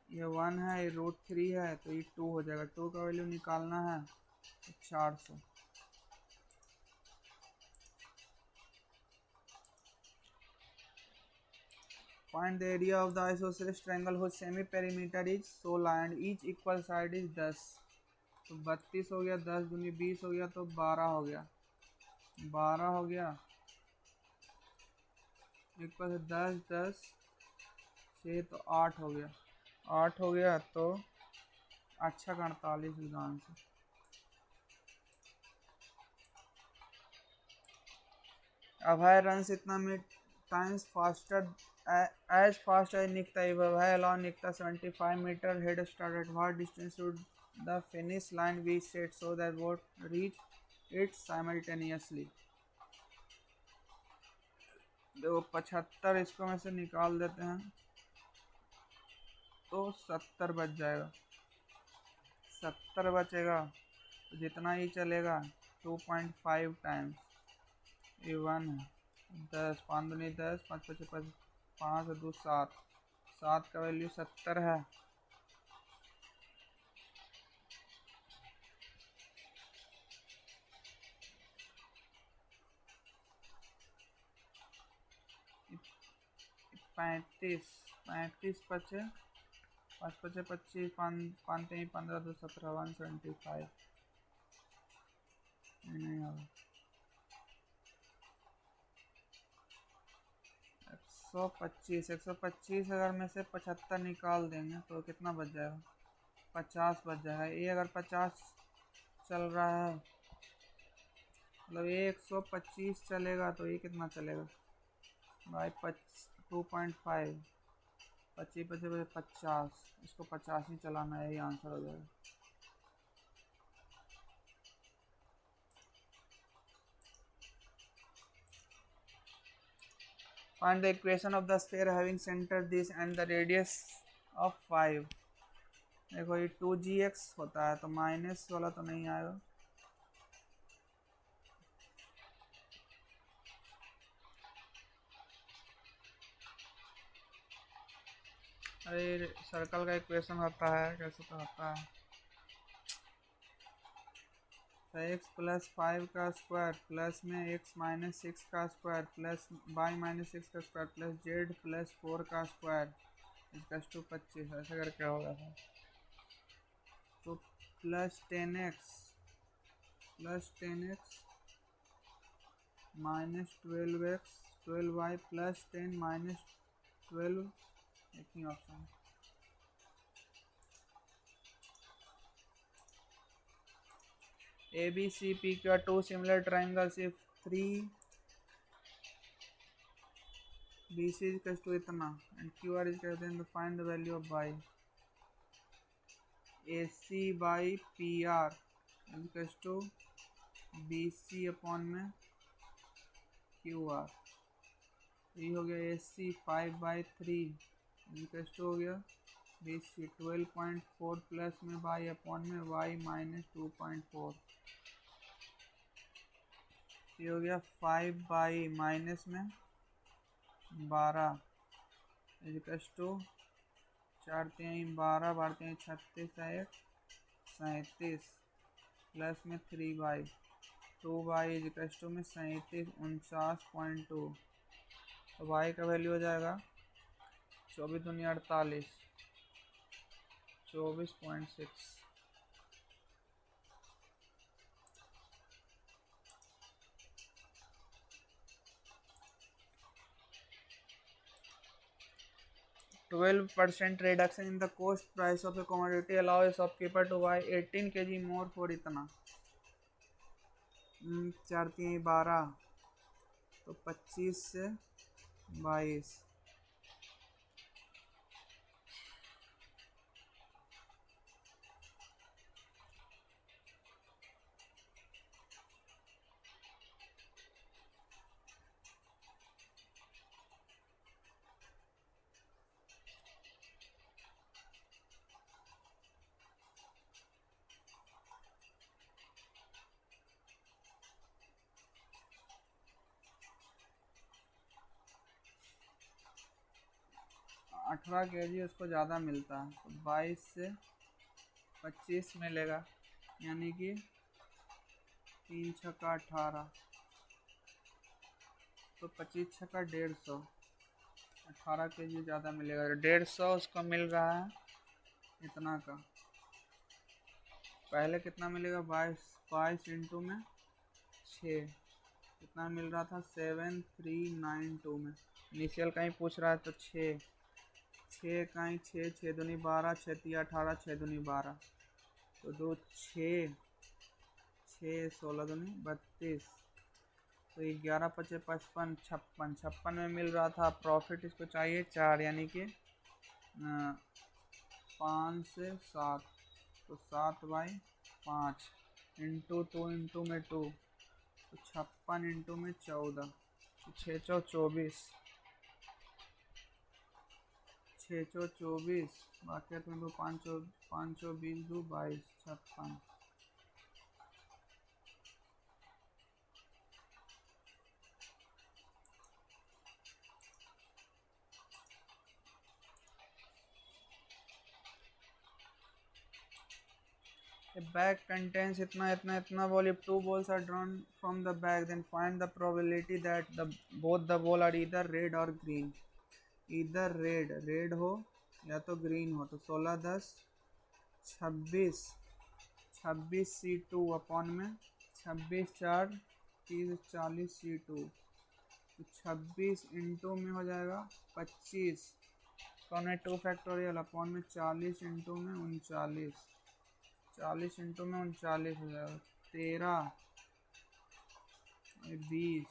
ये 1 है, ये √3 है, तो ये 2 हो जाएगा। 2 का वैल्यू निकालना है तो 400। Find the area of the isosceles triangle whose semi perimeter is 16 and each equal side is 10। तो 32 हो गया, 10 दूनी 20 हो गया, तो 12 हो गया, 12 हो गया, इक्वल 10 10 6, तो 8 हो गया, 8 हो गया, तो अच्छा 48 विधान से। अभय रन्स इतना times faster as fast as Nikta. If Abhay allow Nikta 75 meter head start, at what distance should the finish line be set so that both reach it simultaneously? देखो 75 इसको में से निकाल देते हैं तो 70 बच जाएगा। 70 बचेगा तो जितना ही चलेगा 2.5 टाइम्स ये 1 है। 10 5 दूनी 10, 5 5 5 5 2 7, 7 का वैल्यू 70 है। पैंतीस 35 पचे 5 पचे 25, 5 3 15 2 17, 175 नहीं होगा। 125 अगर में से 75 निकाल देंगे तो कितना बच जाएगा? 50 बच जाएगा। ये अगर 50 चल रहा है मतलब ये 125 चलेगा तो ये कितना चलेगा भाई? 2.5 25 25 50, इसको 50 ही चलाना है, यही आंसर हो जाएगा। Find the equation of the sphere having center this and the radius of 5। देखो ये 2gx होता है तो माइनस वाला तो नहीं आएगा। अरे सर्कल का इक्वेशन होता है, कैसे तो होता है? x प्लस 5 का स्क्वायर प्लस में x माइनस 6 का स्क्वायर प्लस y माइनस 6 का स्क्वायर प्लस z प्लस 4 का स्क्वायर इसका 25, ऐसे करके होगा था। तो plus 10x minus 12x 12y plus 10 minus 12, एक ही option. ABCP are two similar triangles if 3 BC is equal to इतना and QR is greater than, find the value of y। AC by PR is equal to BC upon में QR। ये हो गया AC 5/3 is equal to हो गया BC 12.4 plus में y upon में y minus 2.4। ये हो गया 5 माइनस में 12 इक्वल्स टू 4 3 12 12 3 36 है 37 प्लस में 3 2 इक्वल्स टू में 37 49.2। तो y का वैल्यू हो जाएगा 24 दूनी 48, 24.6। 12% reduction in the cost price of a commodity allow a shopkeeper to buy 18 kg more for इतना 4 3 12, तो 25 से 22। 18 kg उसको ज़्यादा मिलता है, तो 22 से 25 मिलेगा, यानी कि 3 छक्का 18, तो 25 छक्का 150, 18 kg ज़्यादा मिलेगा। 150 उसको मिल रहा है इतना का। पहले कितना मिलेगा? 22 इंटू में 6, कितना मिल रहा था? 7392 में। इनिशियल कहीं पूछ रहा है तो 6 कहीं 6 दूनी 12, 6 तिया 18, 6 दूनी 12, तो 2 6 16 दूनी 32, तो 11 पचे 55, 56 में मिल रहा था। प्रॉफिट इसको चाहिए 4, यानी कि 5 से 7, तो 7/5 इंटू 2 इंटू में 2, तो 56 इंटू में 14, तो 6 चौ 24, 6 चौ 24, बाकी तुम 5 चौ 20, 2 22, 56। A bag contains itna ball. If 2 balls are drawn from the bag, then find the probability that both the ball are either red or green. Either red हो या तो green हो, तो 16 10 26, 26 C2 अपॉन में 26 4 30 40 C2, तो 26 into में हो जाएगा 25, कौन है 2 फैक्टोरियल अपॉन में 40 इंटू में 39, 40 इंटू में 39 हो जाएगा 13 20,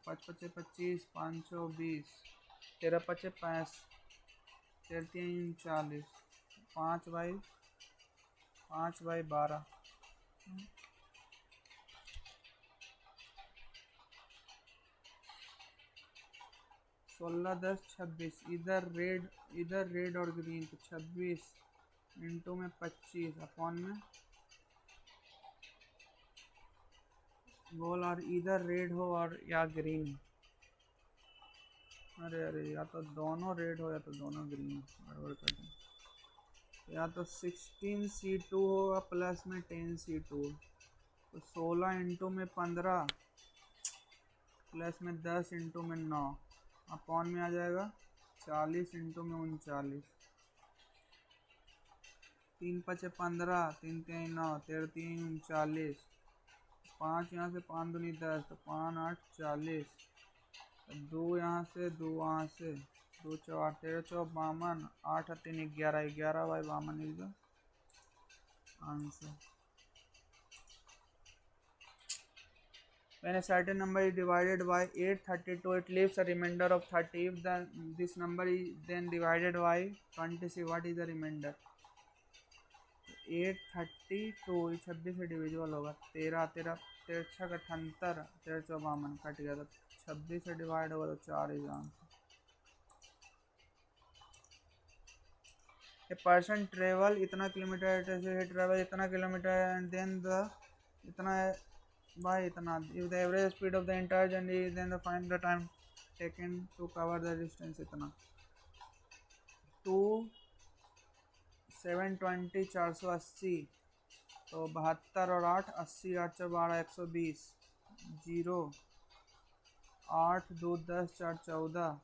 5 पचे 25, 520, 13 पचे 65, 13 40, 5/12, 16 10 26, इधर रेड और ग्रीन, तो 26 इंटू में 25 अपॉन में बॉल और इधर रेड हो और या ग्रीन। अरे या तो दोनों रेड हो या तो दोनों ग्रीन, गड़बड़ कर दें। या तो 16 C2 हो प्लस में 10 C2, तो 16 इंटू में 15 प्लस में 10 इंटू में 9 अपॉन में आ जाएगा 40 इंटू में 39, 3 पचे 15, 3 3 9, 13 3 39, 5 यहाँ से 5 दूनी 10, तो 5 8 40, 2 यहाँ से 2 वहाँ से, 2 4 8 13 4 52, 8 3 11, 11/52 is the answer. When a certain number is divided by 832, it leaves a remainder of 30. If this number is then divided by 26, what is the remainder? 832 26 से डिविजिबल होगा, 13 13 13 6 78, 13 4 52 कट गया, तो 26 से डिवाइड होगा तो 4 is answer. A person travel इतना kilometre, travel इतना kilometre and then the इतना by itna. If the average speed of the entire journey is, then find the time taken to cover the distance itna. 2 720 480, तो 72 और 8 80, 8 12 120, 0 8 2 10 4 14,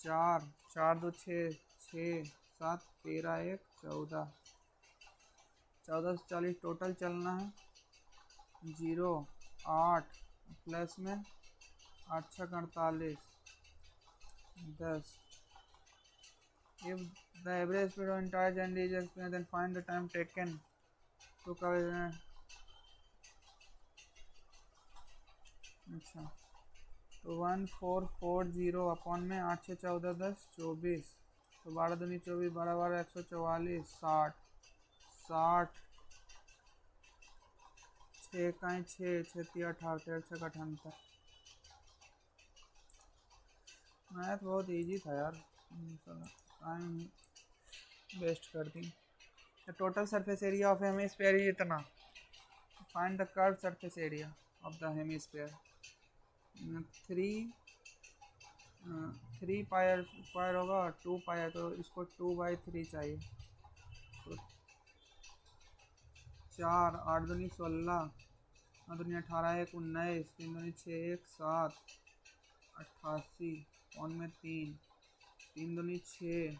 4 4 2 6 6 7 13 1 14, 14 से 40 total चलना है, 0 8 plus में 8 6 48 10। If the average speed of entire journey is explained, then find the time taken to cover। अच्छा, तो 1440 upon में 8 6 14 10 24, तो 12 दूनी 24, 12 12 144, 60 60, 6 का 6 6 18 13 78। मैथ बहुत इजी था यार, टाइम वेस्ट कर दी। The total surface area of hemisphere is इतना। Find the curved surface area of the hemisphere। 3 3 pi square होगा और 2 पाई है, तो इसको 2/3 चाहिए। तो 4, 8 दूनी 16, 9 दूनी 18, 1 19, 3 दूनी 6, 1 7, 88, कौन में 3, 3 दूनी 6,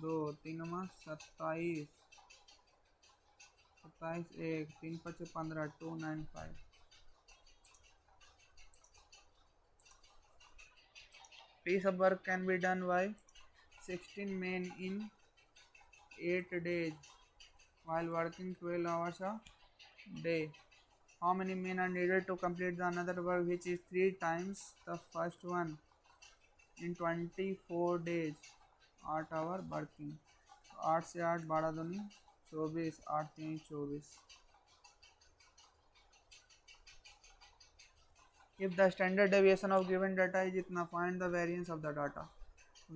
2, 3 27, 27, 1, 3 5 15, 295। Piece of work can be done by 16 men in 8 days while working 12 hours a day. How many men are needed to complete the another work which is 3 times the first one in 24 days? 8 hour working। 8 से 8 12 दूनी 24, 8 3 24। If the standard deviation of given data is इतना, find the variance of the data।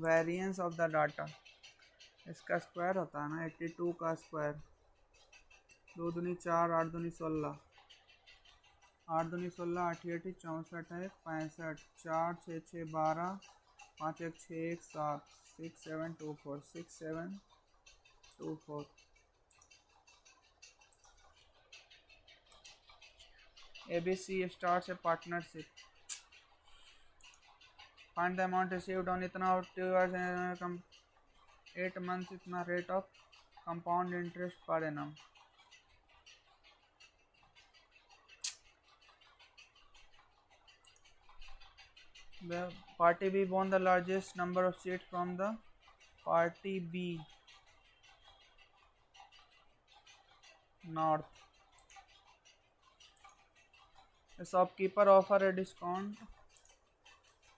variance of the data इसका square होता है ना 82 का square. 2 दूनी 4, 8 दूनी 16, 8 दूनी 16, 8 8 64 है 65, 4 6 6 12, 5 1 6 1 7, 6 7 2 4, 6 7 2 4। ABC starts a partnership। find the amount received on इतना 2 years 8 months इतना rate of compound interest per annum। The party B won the largest number of seats from the party B North। A shopkeeper offer a discount।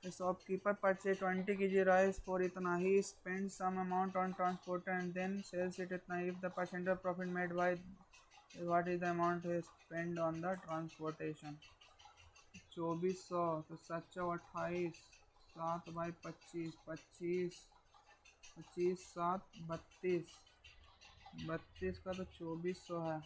A shopkeeper purchase 20 kg rice for इतना, he spends some amount on transport and then sells it इतना। if the percentage profit made by what is the amount he spend on the transportation। 2400 तो 728, 7/25, 25, 25 7 32, 32 का तो 2400 है।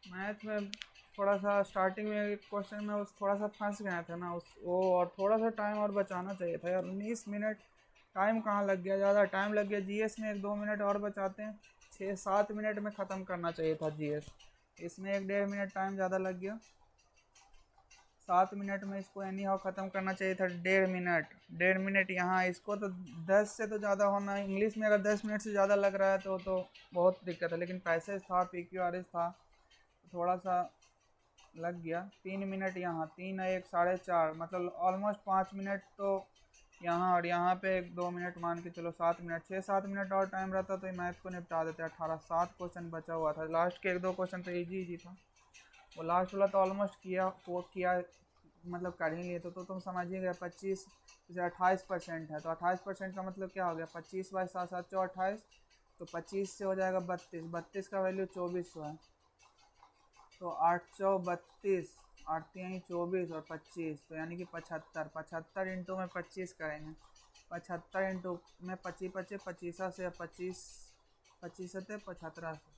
Math में थोड़ा सा starting में एक क्वेश्चन में उस थोड़ा सा फंस गया था ना, उस वो और थोड़ा सा टाइम और बचाना चाहिए था यार। 19 मिनट टाइम कहाँ लग गया, ज़्यादा टाइम लग गया। जीएस में 1 2 मिनट और बचाते हैं, 6 7 मिनट में ख़त्म करना चाहिए था जीएस। इसमें 1 1.5 मिनट टाइम ज़्यादा लग गया। 7 मिनट में इसको एनी हाउ ख़त्म करना चाहिए था। 1.5 मिनट, 1.5 मिनट यहाँ। इसको तो 10 से तो ज़्यादा होना है। इंग्लिश में अगर 10 मिनट से ज़्यादा लग रहा है तो बहुत दिक्कत है। लेकिन पैसेज था, PQRS था, थोड़ा सा लग गया। 3 मिनट यहाँ, 3 1 4.5, मतलब ऑलमोस्ट 5 मिनट तो यहाँ, और यहाँ पे 1 2 मिनट मान के चलो 7 मिनट। 6 7 मिनट और टाइम रहता तो मैथ को निपटा देते। 18 7 क्वेश्चन बचा हुआ था। लास्ट के 1 2 क्वेश्चन तो इजी था। वो लास्ट वाला तो ऑलमोस्ट किया मतलब कर ही लिए। तो तुम समझ ही गए। 25 जैसे 28% है तो 28% का मतलब क्या हो गया, 25/7 7 28, तो 25 से हो जाएगा 32, 32 का वैल्यू 2400 है। तो 832, 8 3 24 और 25, तो यानी कि 75। 75 इंटू में 25 करेंगे। 75 इंटू में 25 25 25 से 25 25 से 75 से,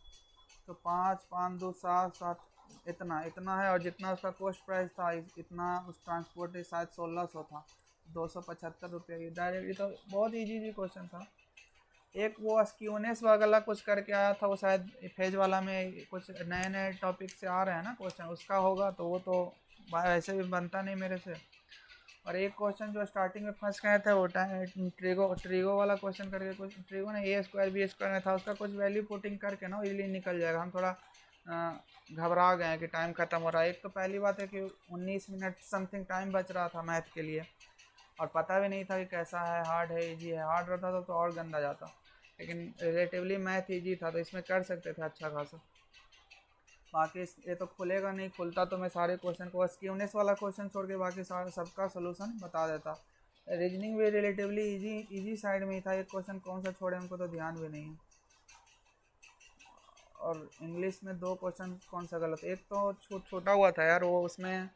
तो 5 5 2 7 7 इतना है। और जितना उसका कॉस्ट प्राइस था इतना उस ट्रांसपोर्ट शायद 1600 था, 275 रुपये डायरेक्ट। ये तो बहुत इजी क्वेश्चन था। एक वो स्क्यूनेस वाला कुछ करके आया था, वो शायद फेज वाला में कुछ नए नए टॉपिक से आ रहे हैं ना क्वेश्चन, उसका होगा। तो वो तो वैसे भी बनता नहीं मेरे से। और एक क्वेश्चन जो स्टार्टिंग में फंस गए थे वो ट्रिगो वाला क्वेश्चन करके, कुछ ट्रिगो ने A² B² में था, उसका कुछ वैल्यू पुटिंग करके ना इजीली निकल जाएगा। हम थोड़ा घबरा गए हैं कि टाइम खत्म हो रहा है। एक तो पहली बात है कि 19 मिनट समथिंग टाइम बच रहा था मैथ के लिए, और पता भी नहीं था कि कैसा है, हार्ड है इजी है। हार्ड रहता तो और गंदा जाता, लेकिन रिलेटिवली मैथ इजी था तो इसमें कर सकते थे अच्छा खासा। बाकी ये तो खुलेगा नहीं, खुलता तो मैं सारे क्वेश्चन को, बस क्यूनेस वाला क्वेश्चन छोड़ के बाकी सारा सबका सोल्यूशन बता देता। रीजनिंग भी रिलेटिवली इजी साइड में ही था, एक क्वेश्चन कौन सा छोड़े हमको तो ध्यान भी नहीं है। और इंग्लिश में 2 क्वेश्चन कौन सा गलत, एक तो छोटा हुआ था यार वो, उसमें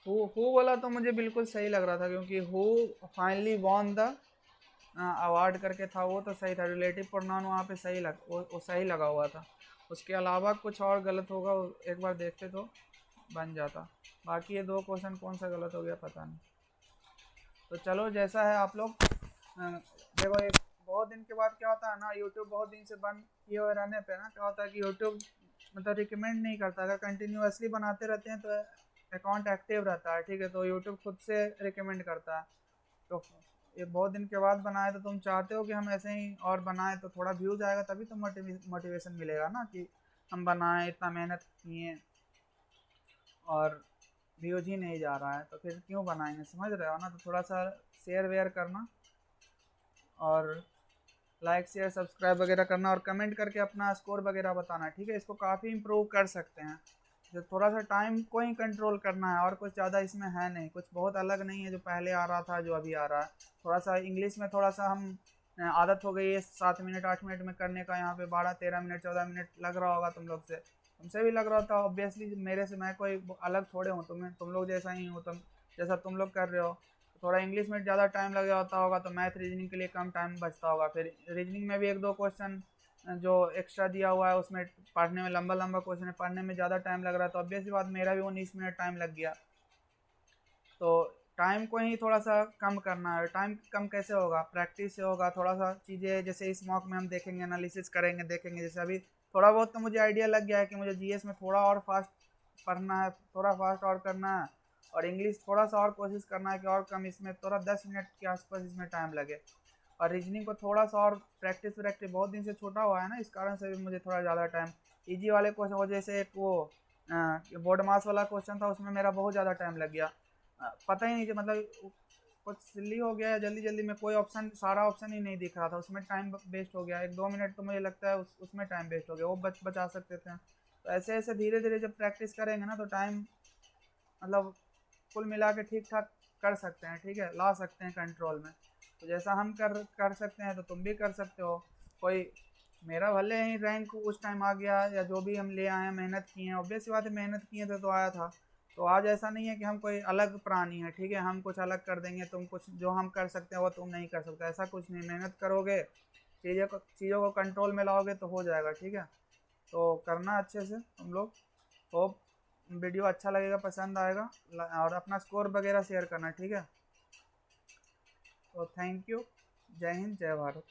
हु वाला तो मुझे बिल्कुल सही लग रहा था, क्योंकि who finally won the award करके था, वो तो सही था। रिलेटिव प्रोनाउन वहाँ पे सही वो सही लगा हुआ था। उसके अलावा कुछ और गलत होगा, एक बार देखते तो बन जाता। बाकी ये 2 क्वेश्चन कौन सा गलत हो गया पता नहीं। तो चलो जैसा है आप लोग देखो, एक बहुत दिन के बाद क्या होता है ना, यूट्यूब बहुत दिन से बंद किए हुए रहने पे ना क्या होता है कि यूट्यूब मतलब रिकमेंड नहीं करता। अगर कंटिन्यूअसली बनाते रहते हैं तो अकाउंट एक्टिव रहता है, ठीक है, तो यूट्यूब खुद से रिकमेंड करता है। तो ये बहुत दिन के बाद बनाए तो तुम चाहते हो कि हम ऐसे ही और बनाएं, तो थोड़ा व्यूज आएगा तभी तो मोटिवेशन मिलेगा ना, कि हम बनाएं, इतना मेहनत किए और व्यूज ही नहीं जा रहा है तो फिर क्यों बनाएंगे, समझ रहे हो ना। तो थोड़ा सा शेयर वेयर करना और लाइक शेयर सब्सक्राइब वगैरह करना और कमेंट करके अपना स्कोर वगैरह बताना, ठीक है। इसको काफ़ी इम्प्रूव कर सकते हैं। जो थोड़ा सा टाइम को ही कंट्रोल करना है, और कुछ ज़्यादा इसमें है नहीं, कुछ बहुत अलग नहीं है जो पहले आ रहा था जो अभी आ रहा है। थोड़ा सा इंग्लिश में थोड़ा सा हम आदत हो गई है 7 मिनट 8 मिनट में करने का, यहाँ पे 12 13 मिनट 14 मिनट लग रहा होगा तुमसे भी लग रहा था ऑब्वियसली। मेरे से मैं कोई अलग थोड़े हूँ, तुम लोग जैसा ही हूँ, जैसा तुम लोग कर रहे हो। थोड़ा इंग्लिश में ज़्यादा टाइम लग जाता होगा तो मैथ रीजनिंग के लिए कम टाइम बचता होगा। फिर रीजनिंग में भी 1 2 क्वेश्चन जो एक्स्ट्रा दिया हुआ है उसमें पढ़ने में लंबा लंबा क्वेश्चन है, पढ़ने में ज़्यादा टाइम लग रहा है, तो ऑब्वियसली बात मेरा भी 19 मिनट टाइम लग गया। तो टाइम को ही थोड़ा सा कम करना है। टाइम कम कैसे होगा, प्रैक्टिस से होगा। थोड़ा सा चीज़ें जैसे इस मॉक में हम देखेंगे, एनालिसिस करेंगे, देखेंगे। जैसे अभी थोड़ा बहुत तो मुझे आइडिया लग गया है कि मुझे जीएस में थोड़ा और फास्ट पढ़ना है, थोड़ा फास्ट और करना है, और इंग्लिश थोड़ा सा और कोशिश करना है कि और कम इसमें थोड़ा 10 मिनट के आसपास इसमें टाइम लगे। और रीजनिंग को थोड़ा सा और प्रैक्टिस बहुत दिन से छूटा हुआ है ना, इस कारण से भी मुझे थोड़ा ज़्यादा टाइम। ईजी वाले क्वेश्चन वो जैसे एक वो बोर्ड मास वाला क्वेश्चन था, उसमें मेरा बहुत ज़्यादा टाइम लग गया। पता ही नहीं कि मतलब कुछ सिल्ली हो गया है, जल्दी जल्दी में कोई ऑप्शन, सारा ऑप्शन ही नहीं दिख रहा था, उसमें टाइम वेस्ट हो गया। 1 2 मिनट तो मुझे लगता है उसमें टाइम वेस्ट हो गया, वो बचा सकते थे। तो ऐसे ऐसे धीरे धीरे जब प्रैक्टिस करेंगे ना तो टाइम मतलब कुल मिला के ठीक ठाक कर सकते हैं, ठीक है, ला सकते हैं कंट्रोल में। तो जैसा हम कर सकते हैं तो तुम भी कर सकते हो। कोई मेरा भले ही रैंक उस टाइम आ गया, या जो भी हम ले आए हैं, मेहनत की है, ऑब्वियस बात है मेहनत किए थे तो आया था। तो आज ऐसा नहीं है कि हम कोई अलग प्राणी है, ठीक है, हम कुछ अलग कर देंगे, तुम कुछ जो हम कर सकते हैं वो तुम नहीं कर सकते, ऐसा कुछ नहीं। मेहनत करोगे, चीज़ों को कंट्रोल में लाओगे तो हो जाएगा, ठीक है। तो करना अच्छे से तुम लोग। होप वीडियो अच्छा लगेगा, पसंद आएगा, और अपना स्कोर वगैरह शेयर करना, ठीक है। तो थैंक यू। जय हिंद, जय भारत।